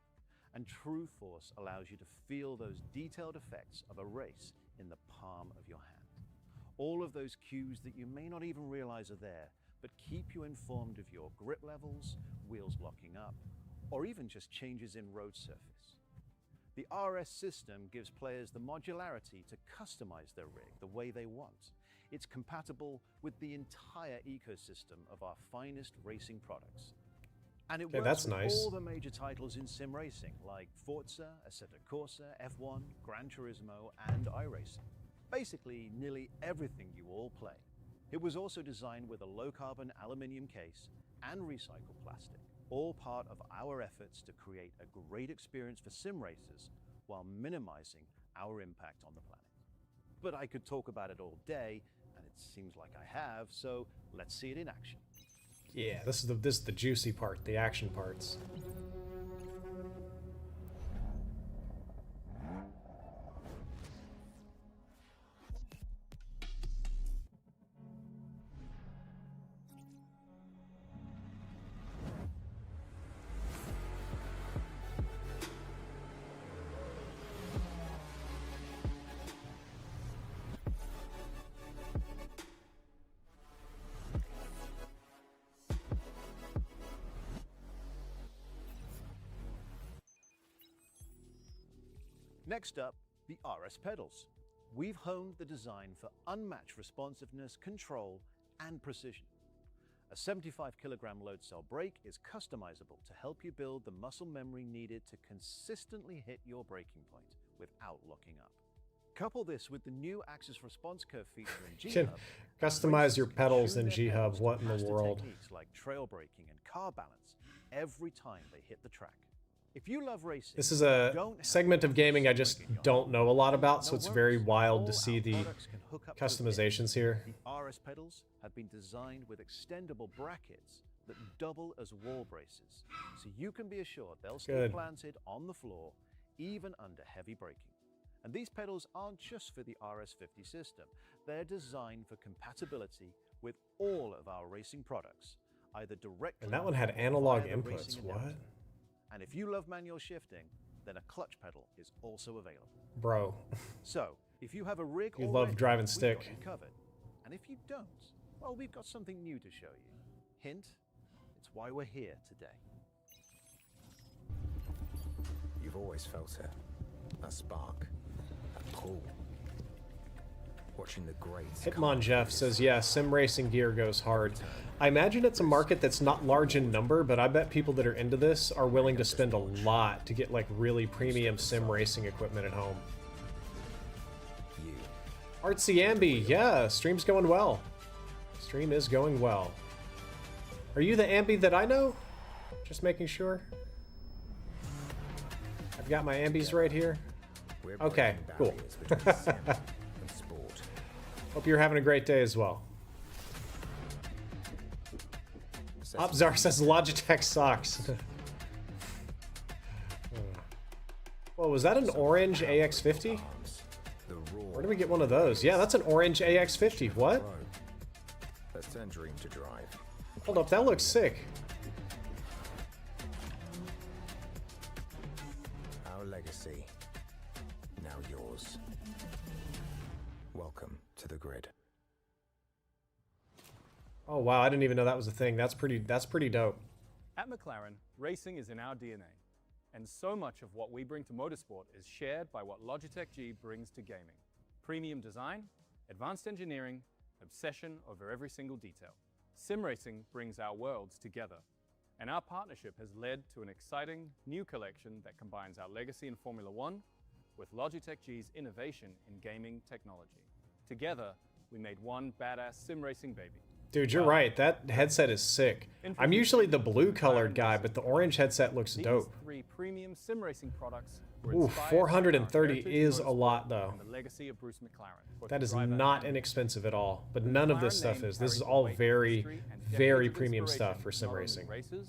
Speaker 21: And True Force allows you to feel those detailed effects of a race in the palm of your hand. All of those cues that you may not even realize are there, but keep you informed of your grip levels, wheels locking up, or even just changes in road surface. The RS system gives players the modularity to customize their rig the way they want. It's compatible with the entire ecosystem of our finest racing products. And it works with all the major titles in sim racing, like Forza, Assetto Corsa, F1, Gran Turismo, and iRacing. Basically, nearly everything you all play. It was also designed with a low-carbon aluminium case and recycled plastic, all part of our efforts to create a great experience for sim racers while minimizing our impact on the planet. But I could talk about it all day, and it seems like I have, so let's see it in action.
Speaker 1: Yeah, this is the juicy part, the action parts.
Speaker 21: Next up, the RS pedals. We've honed the design for unmatched responsiveness, control, and precision. A 75-kilogram load cell brake is customizable to help you build the muscle memory needed to consistently hit your braking point without locking up. Couple this with the new Axis Response Curve feature in G
Speaker 1: Can
Speaker 21: Hub.
Speaker 1: customize your pedals in G Hub. What in the world?
Speaker 21: Techniques like trail braking and car balance every time they hit the track. If you love racing,
Speaker 1: This is a segment of gaming I just don't know a lot about, so it's very wild to see the customizations here.
Speaker 21: The RS pedals have been designed with extendable brackets that double as wall braces, so you can be assured they'll stay planted on the floor even under heavy braking. And these pedals aren't just for the RS50 system. They're designed for compatibility with all of our racing products, either directly.
Speaker 1: And that one had analog inputs. What?
Speaker 21: And if you love manual shifting, then a clutch pedal is also available.
Speaker 1: Bro.
Speaker 21: So, if you have a rig
Speaker 1: You
Speaker 21: already,
Speaker 1: love driving
Speaker 21: we've
Speaker 1: stick.
Speaker 21: got you covered. And if you don't, well, we've got something new to show you. Hint, it's why we're here today.
Speaker 2: You've always felt it. That spark. That pull. Watching the greats.
Speaker 1: Hitmon Jeff says, yeah, sim racing gear goes hard. I imagine it's a market that's not large in number, but I bet people that are into this are willing to spend a lot to get like really premium sim racing equipment at home. Artsy Ambi, yeah, stream's going well. Stream is going well. Are you the Ambi that I know? Just making sure. I've got my Ambis right here. Okay, cool. Hope you're having a great day as well. Opzar says Logitech socks. Whoa, was that an orange AX50? Where did we get one of those? Yeah, that's an orange AX50. What?
Speaker 2: Let's turn dream to drive.
Speaker 1: Hold up, that looks sick.
Speaker 2: Our legacy, now yours. Welcome to the grid.
Speaker 1: Oh wow, I didn't even know that was a thing. That's pretty dope.
Speaker 7: At McLaren, racing is in our DNA, and so much of what we bring to motorsport is shared by what Logitech G brings to gaming. Premium design, advanced engineering, obsession over every single detail. Sim racing brings our worlds together, and our partnership has led to an exciting new collection that combines our legacy in Formula One
Speaker 3: with Logitech G's innovation in gaming technology. Together, we made one badass sim racing baby.
Speaker 1: Dude, you're right. That headset is sick. I'm usually the blue colored guy, but the orange headset looks dope.
Speaker 3: These 3 premium sim racing products were
Speaker 1: Ooh,
Speaker 3: inspired by
Speaker 1: 430
Speaker 3: heritage
Speaker 1: is a
Speaker 3: motorsport
Speaker 1: lot though.
Speaker 3: and the legacy of Bruce McLaren, both
Speaker 1: That
Speaker 3: the
Speaker 1: is
Speaker 3: driver
Speaker 1: not
Speaker 3: and
Speaker 1: inexpensive at all, but none of this
Speaker 3: McLaren
Speaker 1: stuff
Speaker 3: name
Speaker 1: is. This is
Speaker 3: carries the
Speaker 1: all
Speaker 3: weight of
Speaker 1: very,
Speaker 3: history and decades
Speaker 1: very
Speaker 3: of
Speaker 1: premium
Speaker 3: inspiration
Speaker 1: stuff for sim
Speaker 3: not only
Speaker 1: racing.
Speaker 3: Racers,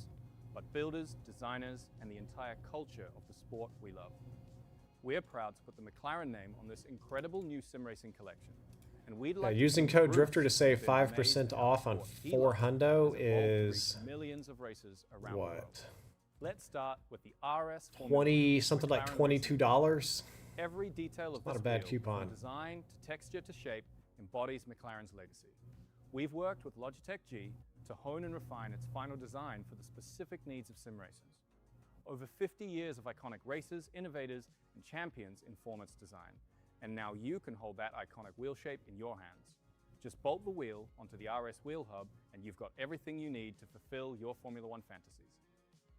Speaker 3: but builders, designers, and the entire culture of the sport we love. We are proud to put the McLaren name on this incredible new sim racing collection. And we'd
Speaker 1: Yeah,
Speaker 3: like
Speaker 1: using
Speaker 3: to
Speaker 1: code
Speaker 3: thank
Speaker 1: Drifter to
Speaker 3: Bruce,
Speaker 1: save
Speaker 3: who's been amazing
Speaker 1: 5%
Speaker 3: in
Speaker 1: off
Speaker 3: our
Speaker 1: on
Speaker 3: sport. He
Speaker 1: 4
Speaker 3: loves
Speaker 1: hundo
Speaker 3: has evolved to
Speaker 1: is
Speaker 3: reach millions of racers around the world.
Speaker 1: what?
Speaker 3: Let's start with the RS
Speaker 1: 20 something like $22.
Speaker 3: Every detail of
Speaker 1: Not
Speaker 3: this
Speaker 1: a bad
Speaker 3: wheel,
Speaker 1: coupon.
Speaker 3: from design to texture to shape, embodies McLaren's legacy. We've worked with Logitech G to hone and refine its final design for the specific needs of sim racers. Over 50 years of iconic racers, innovators, and champions inform its design. And now you can hold that iconic wheel shape in your hands. Just bolt the wheel onto the RS wheel hub and you've got everything you need to fulfill your Formula One fantasies.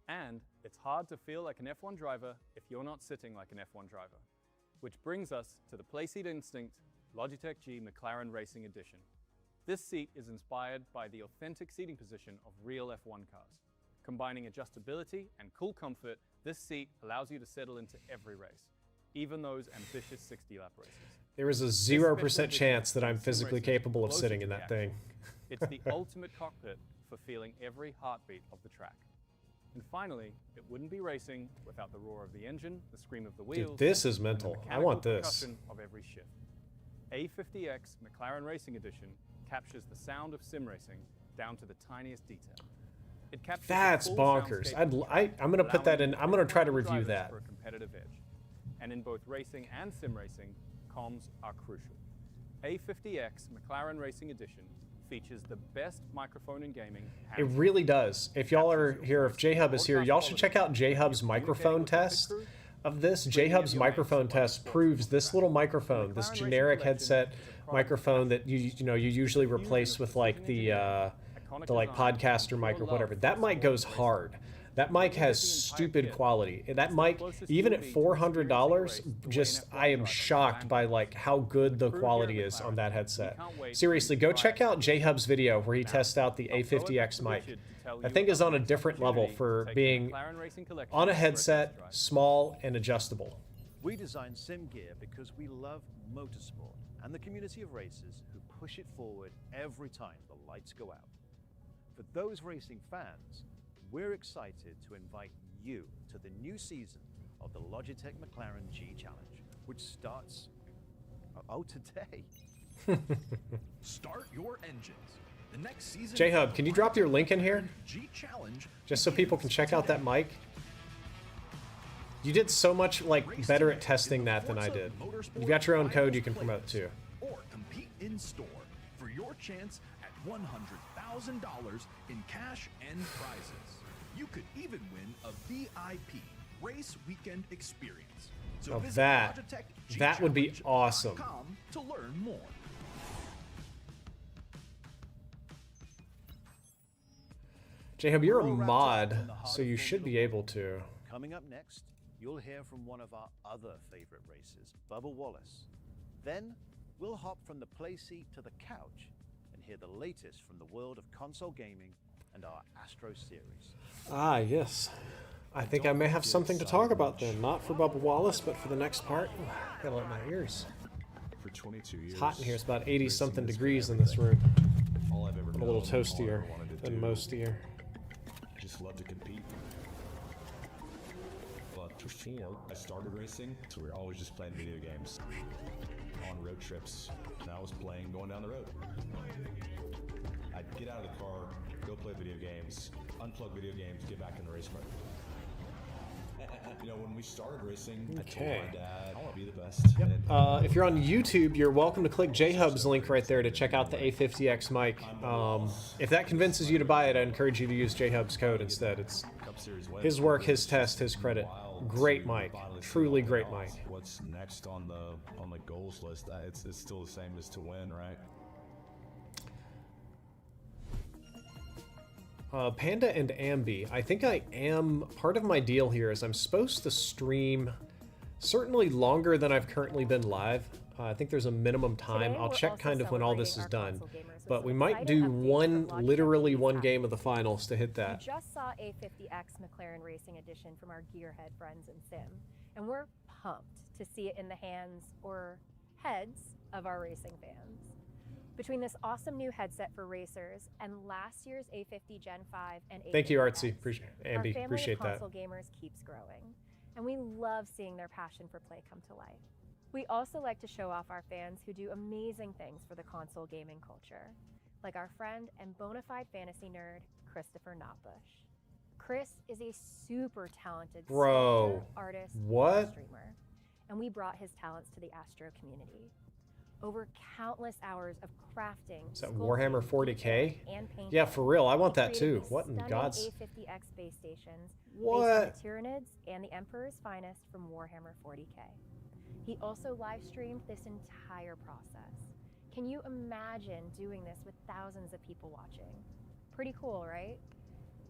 Speaker 3: And it's hard to feel like an F1 driver if you're not sitting like an F1 driver. Which brings us to the Playseat Instinct Logitech G McLaren Racing Edition. This seat is inspired by the authentic seating position of real F1 cars. Combining adjustability and cool comfort, this seat allows you to settle into every race, even those ambitious 60-lap races.
Speaker 1: There is a 0% chance that I'm physically capable of sitting in that thing.
Speaker 3: It's the ultimate cockpit for feeling every heartbeat of the track. And finally, it wouldn't be racing without the roar of the engine, the scream of the wheels.
Speaker 1: Dude, this is
Speaker 3: and the
Speaker 1: mental. I
Speaker 3: mechanical
Speaker 1: want this.
Speaker 3: percussion of every shift. A50X McLaren Racing Edition captures the sound of sim racing down to the tiniest detail. It captures the
Speaker 1: That's
Speaker 3: full
Speaker 1: bonkers.
Speaker 3: soundscape
Speaker 1: I'm gonna put that in. I'm gonna try to
Speaker 3: allowing
Speaker 1: review
Speaker 3: drivers
Speaker 1: that.
Speaker 3: for a competitive edge. And in both racing and sim racing, comms are crucial. A50X McLaren Racing Edition features the best microphone in gaming.
Speaker 1: It really does. If y'all are here, if J-Hub is here, y'all should check out J-Hub's microphone test of this. J-Hub's microphone test proves this little microphone, this generic headset microphone that you usually replace with like the like podcaster mic or whatever. That mic goes hard. That mic has stupid quality. That mic, even at $400, just I am shocked by like how good the quality is on that headset. Seriously, go check out J-Hub's video where he tests out the A50X mic. That thing is on a different level for being on a headset, small and adjustable.
Speaker 21: We design sim gear because we love motorsport and the community of racers who push it forward every time the lights go out. For those racing fans, we're excited to invite you to the new season of the Logitech McLaren G Challenge, which starts, today.
Speaker 22: Start your engines. The next season.
Speaker 1: J-Hub, can you drop your link in here?
Speaker 22: G Challenge.
Speaker 1: Just so people can check out that mic. You did so much like better at testing that than I did. You've got your own code you can promote too.
Speaker 22: Or compete in store for your chance at $100,000 in cash and prizes. You could even win a VIP race weekend experience. So
Speaker 1: Oh,
Speaker 22: visit
Speaker 1: that would be awesome.
Speaker 22: LogitechGchallenge.com to learn more.
Speaker 1: J-Hub, you're a mod, so you should be able to.
Speaker 21: Coming up next, you'll hear from one of our other favorite racers, Bubba Wallace. Then, we'll hop from the playseat to the couch and hear the latest from the world of console gaming and our Astro series.
Speaker 1: Ah, yes. I think I may have something to talk about then. Not for Bubba Wallace, but for the next part. Gotta let my ears.
Speaker 23: For 22 years.
Speaker 1: It's hot in here. It's about 80-something degrees in this room.
Speaker 23: All I've ever
Speaker 1: A little
Speaker 23: known, all I
Speaker 1: toastier
Speaker 23: ever wanted to
Speaker 1: than
Speaker 23: do.
Speaker 1: mostier.
Speaker 23: I just love to compete. But before I started racing, so we were always just playing video games. On road trips, and I was playing going down the road. I'd get out of the car, go play video games, unplug video games, get back in the race car. You know, when we started racing, I told my dad, I want to be the best. And
Speaker 1: If you're on YouTube, you're welcome to click J-Hub's link right there to check out the A50X mic. If that convinces you to buy it, I encourage you to use J-Hub's code instead. It's his work, his test, his credit. Great mic. Truly great mic.
Speaker 23: What's next on the goals list? It's still the same as to win, right?
Speaker 1: Panda and Ambi. I think I am. Part of my deal here is I'm supposed to stream Certainly longer than I've currently been live. I think there's a minimum time.
Speaker 4: Today,
Speaker 1: I'll
Speaker 4: we're
Speaker 1: check
Speaker 4: also
Speaker 1: kind of when all this is
Speaker 4: celebrating
Speaker 1: done.
Speaker 4: our console gamers with
Speaker 1: But
Speaker 4: some
Speaker 1: we might
Speaker 4: exciting
Speaker 1: do
Speaker 4: updates
Speaker 1: one,
Speaker 4: from Logitech
Speaker 1: literally
Speaker 4: G's
Speaker 1: one
Speaker 4: app.
Speaker 1: game of the finals to hit that.
Speaker 4: You just saw A50X McLaren Racing Edition from our Gearhead friends in Sim, and we're pumped to see it in the hands, or heads, of our racing fans. Between this awesome new headset for racers and last year's A50 Gen 5 and A50X,
Speaker 1: Thank you, Artsy.
Speaker 4: our
Speaker 1: Ambi,
Speaker 4: family
Speaker 1: appreciate
Speaker 4: of
Speaker 1: that.
Speaker 4: console gamers keeps growing, and we love seeing their passion for play come to life. We also like to show off our fans who do amazing things for the console gaming culture, like our friend and bona fide fantasy nerd, Christopher Notbush. Chris is a super talented
Speaker 1: Bro,
Speaker 4: sculptor, artist,
Speaker 1: what?
Speaker 4: and streamer, and we brought his talents to the Astro community. Over countless hours of crafting,
Speaker 1: Is that
Speaker 4: sculpting,
Speaker 1: Warhammer 40K?
Speaker 4: and painting,
Speaker 1: Yeah, for real. I want
Speaker 4: he
Speaker 1: that
Speaker 4: created
Speaker 1: too.
Speaker 4: these
Speaker 1: What in
Speaker 4: stunning
Speaker 1: God's...
Speaker 4: A50X base stations based on
Speaker 1: What?
Speaker 4: the Tyranids and the Emperor's finest from Warhammer 40K. He also live streamed this entire process. Can you imagine doing this with thousands of people watching? Pretty cool, right?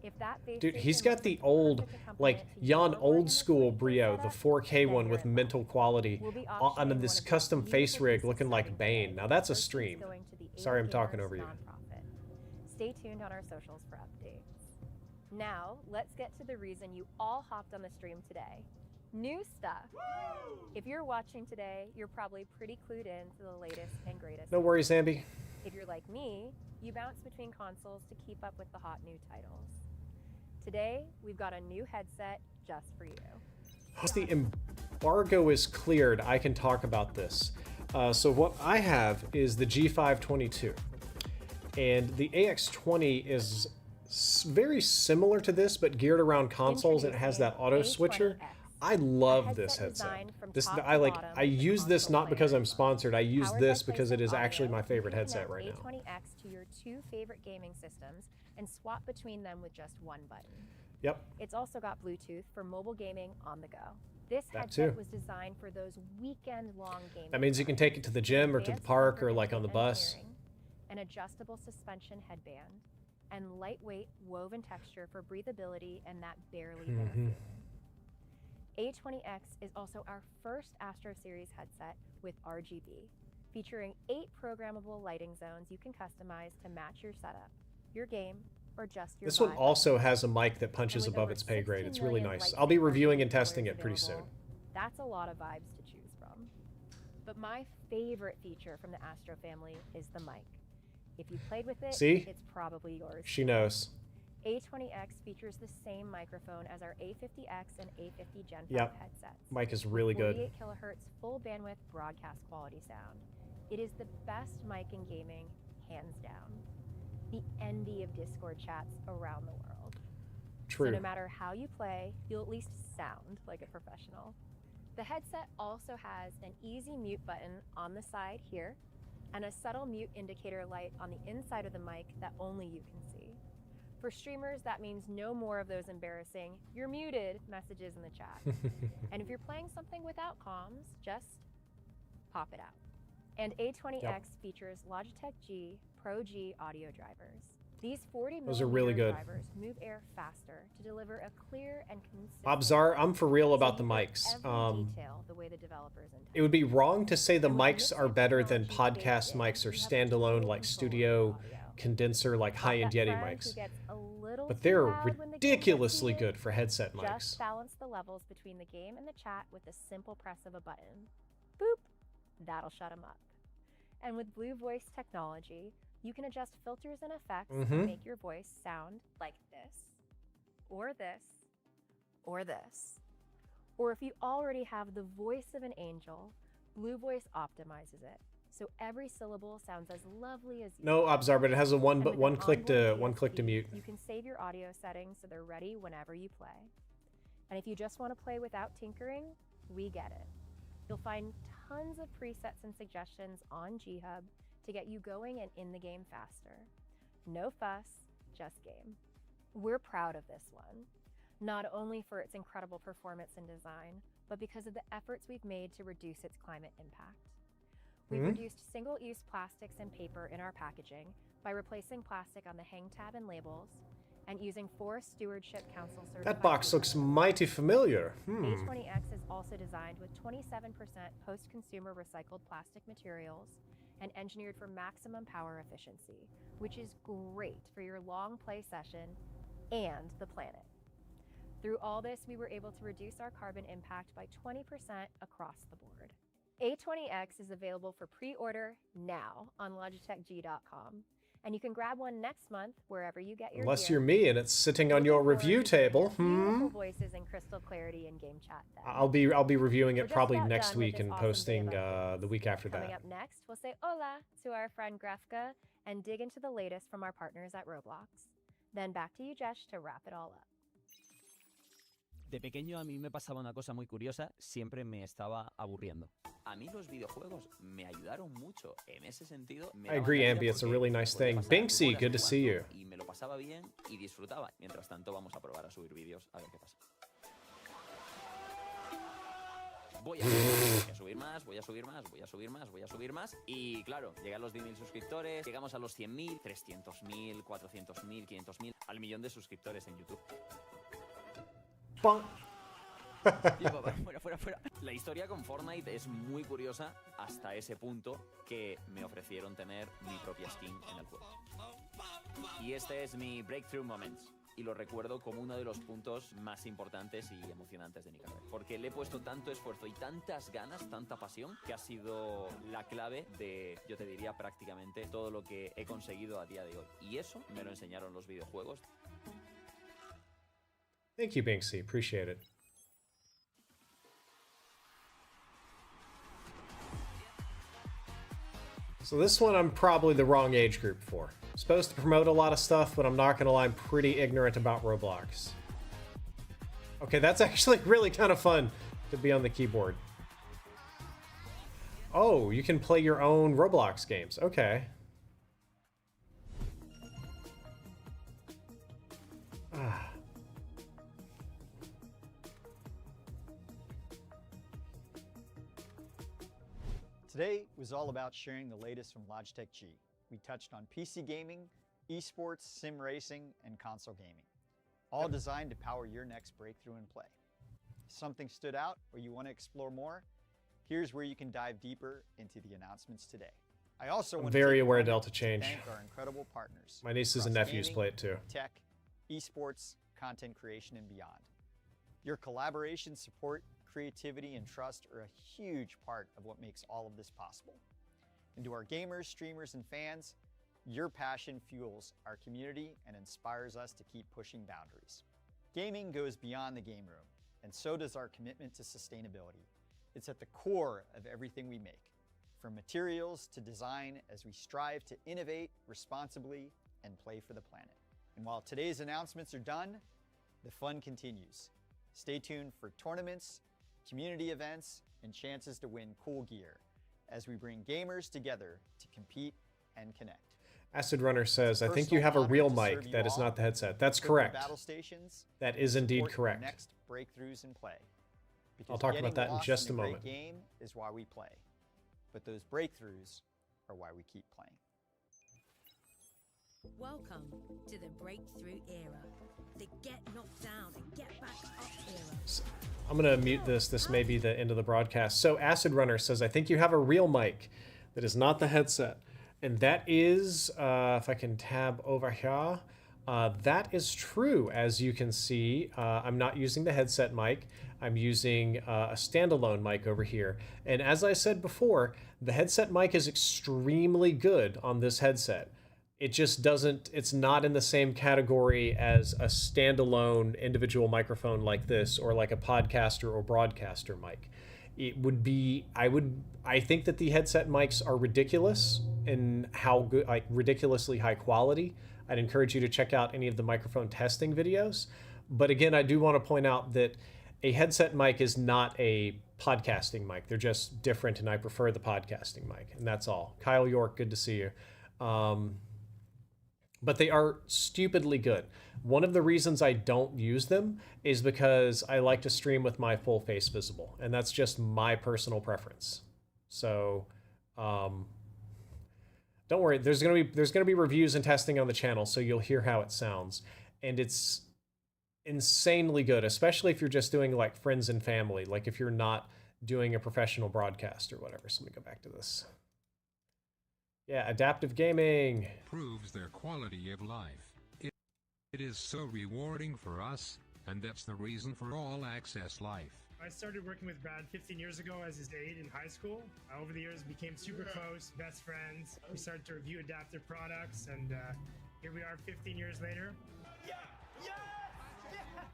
Speaker 4: If that base
Speaker 1: Dude, he's
Speaker 4: station
Speaker 1: got
Speaker 4: was
Speaker 1: the
Speaker 4: the
Speaker 1: old,
Speaker 4: perfect accompaniment
Speaker 1: like,
Speaker 4: to
Speaker 1: yon
Speaker 4: your
Speaker 1: old
Speaker 4: Warhammer
Speaker 1: school
Speaker 4: 40K
Speaker 1: Brio, the
Speaker 4: setup,
Speaker 1: 4K
Speaker 4: then
Speaker 1: one
Speaker 4: you're
Speaker 1: with
Speaker 4: in
Speaker 1: mental
Speaker 4: luck.
Speaker 1: quality,
Speaker 4: We'll be
Speaker 1: on
Speaker 4: auctioning
Speaker 1: this
Speaker 4: one of the
Speaker 1: custom face
Speaker 4: beautiful
Speaker 1: rig
Speaker 4: pieces
Speaker 1: looking like
Speaker 4: signed
Speaker 1: Bane.
Speaker 4: today,
Speaker 1: Now that's a
Speaker 4: proceeds
Speaker 1: stream.
Speaker 4: going to the
Speaker 1: Sorry, I'm
Speaker 4: Eight
Speaker 1: talking
Speaker 4: Gamers
Speaker 1: over you.
Speaker 4: nonprofit. Stay tuned on our socials for updates. Now, let's get to the reason you all hopped on the stream today. New stuff. If you're watching today, you're probably pretty clued in to the latest and greatest.
Speaker 1: No worries, Ambi.
Speaker 4: If you're like me, you bounce between consoles to keep up with the hot new titles. Today, we've got a new headset just for you.
Speaker 1: Once the embargo is cleared, I can talk about this. So what I have is the G522. And the AX20 is very similar to this, but geared around consoles, and it has that auto switcher. I love this headset. I use this not because I'm sponsored. I use this because it is actually my favorite headset right now.
Speaker 4: A20X to your two favorite gaming systems and swap between them with just one button.
Speaker 1: Yep.
Speaker 4: It's also got Bluetooth for mobile gaming on the go. This
Speaker 1: That
Speaker 4: headset
Speaker 1: too.
Speaker 4: was designed for those weekend-long gaming.
Speaker 1: That means you can take it to the gym or to the
Speaker 4: Advanced
Speaker 1: park or
Speaker 4: comfort
Speaker 1: like on the
Speaker 4: and
Speaker 1: bus.
Speaker 4: hearing, an adjustable suspension headband, and lightweight woven texture for breathability and that barely bent feeling. A20X is also our first Astro Series headset with RGB, featuring 8 programmable lighting zones you can customize to match your setup, your game, or just your
Speaker 1: This one
Speaker 4: vibe.
Speaker 1: also has a mic that punches
Speaker 4: And with
Speaker 1: above
Speaker 4: over
Speaker 1: its pay grade.
Speaker 4: 16
Speaker 1: It's really
Speaker 4: million
Speaker 1: nice.
Speaker 4: light
Speaker 1: I'll be
Speaker 4: source
Speaker 1: reviewing and
Speaker 4: controllers
Speaker 1: testing it pretty soon.
Speaker 4: available, That's a lot of vibes to choose from. But my favorite feature from the Astro family is the mic. If you played with it,
Speaker 1: See?
Speaker 4: it's probably yours.
Speaker 1: She
Speaker 4: too.
Speaker 1: knows.
Speaker 4: A20X features the same microphone as our A50X and A50 Gen 5
Speaker 1: Yep.
Speaker 4: headsets.
Speaker 1: Mic is really good.
Speaker 4: 48 kilohertz full bandwidth broadcast quality sound. It is the best mic in gaming, hands down. The envy of Discord chats around the world.
Speaker 1: True.
Speaker 4: So no matter how you play, you'll at least sound like a professional. The headset also has an easy mute button on the side here, and a subtle mute indicator light on the inside of the mic that only you can see. For streamers, that means no more of those embarrassing "you're muted" messages in the chat. And if you're playing something without comms, just pop it out. And A20X features Logitech G Pro G audio drivers. These 40
Speaker 1: Those are really good.
Speaker 4: drivers move air faster to deliver a clear and consistent.
Speaker 1: Abzar, I'm for real about the
Speaker 4: so you get
Speaker 1: mics.
Speaker 4: every detail the way the developers intend.
Speaker 1: It would be wrong to say the mics are better than podcast mics or standalone like studio condenser like high-end Yeti mics. But they're ridiculously good for headset mics.
Speaker 4: Just balance the levels between the game and the chat with the simple press of a button. Boop! That'll shut them up. And with Blue Voice technology, you can adjust filters and effects to make your voice sound like this, or this, or this. Or if you already have the voice of an angel, Blue Voice optimizes it, so every syllable sounds as lovely as you.
Speaker 1: No, Abzar, but it has a one
Speaker 4: And with
Speaker 1: one
Speaker 4: an
Speaker 1: click to
Speaker 4: onboard
Speaker 1: one click to
Speaker 4: DSP,
Speaker 1: mute.
Speaker 4: You can save your audio settings so they're ready whenever you play. And if you just want to play without tinkering, we get it. You'll find tons of presets and suggestions on G-Hub to get you going and in the game faster. No fuss, just game. We're proud of this one, not only for its incredible performance and design, but because of the efforts we've made to reduce its climate impact. We've reduced single-use plastics and paper in our packaging by replacing plastic on the hang tab and labels, and using Forest Stewardship Council certified.
Speaker 1: That box looks mighty familiar.
Speaker 4: A20X is also designed with 27% post-consumer recycled plastic materials and engineered for maximum power efficiency, which is great for your long play session and the planet. Through all this, we were able to reduce our carbon impact by 20% across the board. A20X is available for pre-order now on logitechg.com. And you can grab one next month wherever you get your
Speaker 1: Unless
Speaker 4: gear.
Speaker 1: you're me and it's sitting on your review table.
Speaker 4: Beautiful voices and crystal clarity in game chat. Then.
Speaker 1: I'll be reviewing
Speaker 4: We're
Speaker 1: it
Speaker 4: just
Speaker 1: probably
Speaker 4: about
Speaker 1: next
Speaker 4: done with
Speaker 1: week
Speaker 4: this
Speaker 1: and
Speaker 4: awesome day
Speaker 1: posting
Speaker 4: of
Speaker 1: the week after
Speaker 4: Coming
Speaker 1: that.
Speaker 4: up next, we'll say hola to our friend Grefka and dig into the latest from our partners at Roblox. Then back to you, Jesh, to wrap it all up.
Speaker 5: De pequeño a mí me pasaba una cosa muy curiosa, siempre me estaba aburriendo.
Speaker 6: A mí los videojuegos me ayudaron mucho en ese sentido.
Speaker 1: I agree, Ambi, it's a really nice thing. Binksy, good to see you.
Speaker 6: Y me lo pasaba bien y disfrutaba. Mientras tanto, vamos a probar a subir vídeos a ver qué pasa. Voy a subir más, voy a subir más, voy a subir más, voy a subir más. Y claro, llegan los 10.000 suscriptores, llegamos a los 100.000, 300.000, 400.000, 500.000, al millón de suscriptores en YouTube. Fuera. La historia con Fortnite es muy curiosa hasta ese punto que me ofrecieron tener mi propia skin en el juego. Y este es mi Breakthrough Moments. Y lo recuerdo como uno de los puntos más importantes y emocionantes de mi carrera. Porque le he puesto tanto esfuerzo y tantas ganas, tanta pasión, que ha sido la clave de, yo te diría, prácticamente todo lo que he conseguido a día de hoy. Y eso me lo enseñaron los videojuegos.
Speaker 1: Thank you, Binksy. Appreciate it. So this one I'm probably the wrong age group for. Supposed to promote a lot of stuff, but I'm not gonna lie, I'm pretty ignorant about Roblox. Okay, that's actually really kind of fun to be on the keyboard. Oh, you can play your own Roblox games. Okay.
Speaker 8: Today was all about sharing the latest from Logitech G. We touched on PC gaming, esports, sim racing, and console gaming, all designed to power your next breakthrough in play. If something stood out or you want to explore more, here's where you can dive deeper into the announcements today. I also want
Speaker 1: very
Speaker 8: to
Speaker 1: aware of Delta change.
Speaker 8: Thank our incredible partners.
Speaker 1: My nieces and nephews
Speaker 8: gaming,
Speaker 1: play it too.
Speaker 8: Tech, esports, content creation, and beyond. Your collaboration, support, creativity, and trust are a huge part of what makes all of this possible. And to our gamers, streamers, and fans, your passion fuels our community and inspires us to keep pushing boundaries. Gaming goes beyond the game room, and so does our commitment to sustainability. It's at the core of everything we make, from materials to design, as we strive to innovate responsibly and play for the planet. And while today's announcements are done, the fun continues. Stay tuned for tournaments, community events, and chances to win cool gear as we bring gamers together to compete and connect.
Speaker 1: Acid Runner says, I think you have a real mic. That is not the headset. That's correct.
Speaker 8: Battle stations,
Speaker 1: that is indeed
Speaker 8: support
Speaker 1: correct.
Speaker 8: your next breakthroughs in play. Because
Speaker 1: I'll talk about
Speaker 8: getting
Speaker 1: that in
Speaker 8: lost
Speaker 1: just a
Speaker 8: a great
Speaker 1: moment.
Speaker 8: Game is why we play, but those breakthroughs are why we keep playing.
Speaker 24: Welcome to the breakthrough era, the get knocked down and get back up era.
Speaker 1: I'm gonna mute this. This may be the end of the broadcast. So Acid Runner says, I think you have a real mic. That is not the headset. And that is, if I can tab over here, that is true. As you can see, I'm not using the headset mic. I'm using a standalone mic over here. And as I said before, the headset mic is extremely good on this headset. It just doesn't, it's not in the same category as a standalone individual microphone like this, or like a podcaster or broadcaster mic. It would be, I think that the headset mics are ridiculous in how good, like ridiculously high quality. I'd encourage you to check out any of the microphone testing videos. But again, I do want to point out that a headset mic is not a podcasting mic. They're just different, and I prefer the podcasting mic, and that's all. Kyle York, good to see you. But they are stupidly good. One of the reasons I don't use them is because I like to stream with my full face visible, and that's just my personal preference. So don't worry, there's gonna be reviews and testing on the channel, so you'll hear how it sounds. and it's insanely good, especially if you're just doing like friends and family, like if you're not doing a professional broadcast or whatever. So let me go back to this. Yeah, adaptive gaming.
Speaker 9: Proves their quality of life. It is so rewarding for us, and that's the reason for All Access Life.
Speaker 10: I started working with Brad 15 years ago as his aide in high school. Over the years, became super close, best friends. We started to review adaptive products, and here we are 15 years later.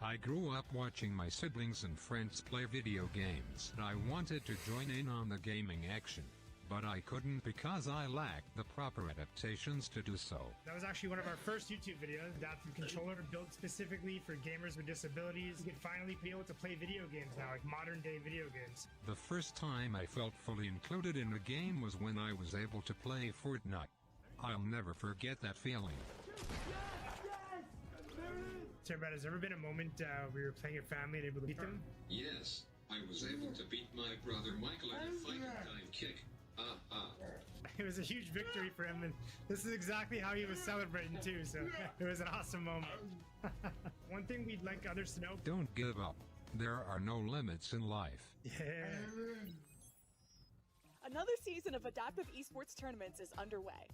Speaker 9: I grew up watching my siblings and friends play video games. I wanted to join in on the gaming action, but I couldn't because I lacked the proper adaptations to do so.
Speaker 10: That was actually one of our first YouTube videos, adaptive controller built specifically for gamers with disabilities. You could finally be able to play video games now, like modern day video games.
Speaker 9: The first time I felt fully included in a game was when I was able to play Fortnite. I'll never forget that feeling.
Speaker 10: So, Brad, has there ever been a moment where you were playing your family and able to beat them?
Speaker 9: Yes, I was able to beat my brother Michael at a fighting time kick.
Speaker 10: It was a huge victory for him, and this is exactly how he was celebrating too, so it was an awesome moment. One thing we'd like others to know...
Speaker 9: Don't give up. There are no limits in life.
Speaker 10: Yeah.
Speaker 11: Another season of adaptive esports tournaments is underway.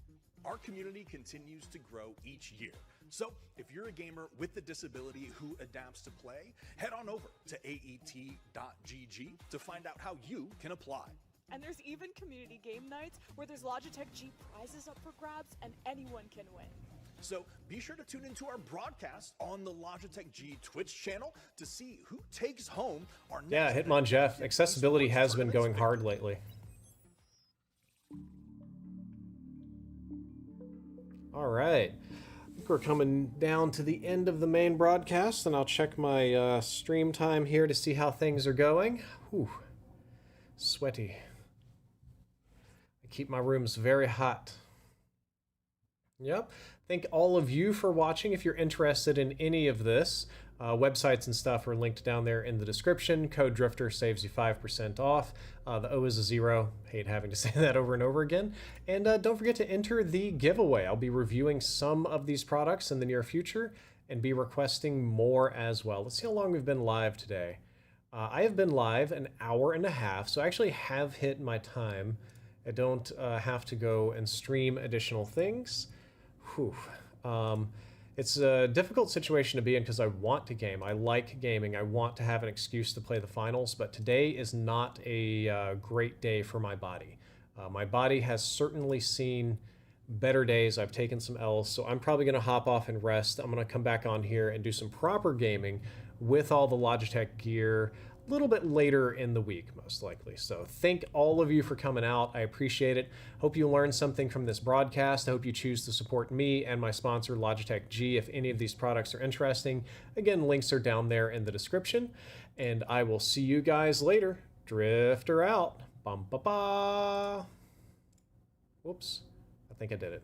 Speaker 12: Our community continues to grow each year. So if you're a gamer with a disability who adapts to play, head on over to aet.gg to find out how you can apply.
Speaker 11: And there's even community game nights where there's Logitech G prizes up for grabs and anyone can win.
Speaker 12: So be sure to tune into our broadcast on the Logitech G Twitch channel to see who takes home our next...
Speaker 1: Yeah, Hitmon Jeff. Accessibility has been going hard lately. All right. I think we're coming down to the end of the main broadcast, and I'll check my stream time here to see how things are going. Whew. Sweaty. I keep my rooms very hot. Yep. Thank all of you for watching. If you're interested in any of this, websites and stuff are linked down there in the description. Code Drifter saves you 5% off. The O is a 0. Hate having to say that over and over again. And don't forget to enter the giveaway. I'll be reviewing some of these products in the near future and be requesting more as well. Let's see how long we've been live today. I have been live an hour and a half, so I actually have hit my time. I don't have to go and stream additional things. Whew. It's a difficult situation to be in because I want to game. I like gaming. I want to have an excuse to play the finals, but today is not a great day for my body. My body has certainly seen better days. I've taken some L's, so I'm probably going to hop off and rest. I'm going to come back on here and do some proper gaming with all the Logitech gear a little bit later in the week, most likely. So thank all of you for coming out. I appreciate it. Hope you learned something from this broadcast. I hope you choose to support me and my sponsor, Logitech G, if any of these products are interesting. Again, links are down there in the description. And I will see you guys later. Drifter out. Bum ba ba. Whoops. I think I did it.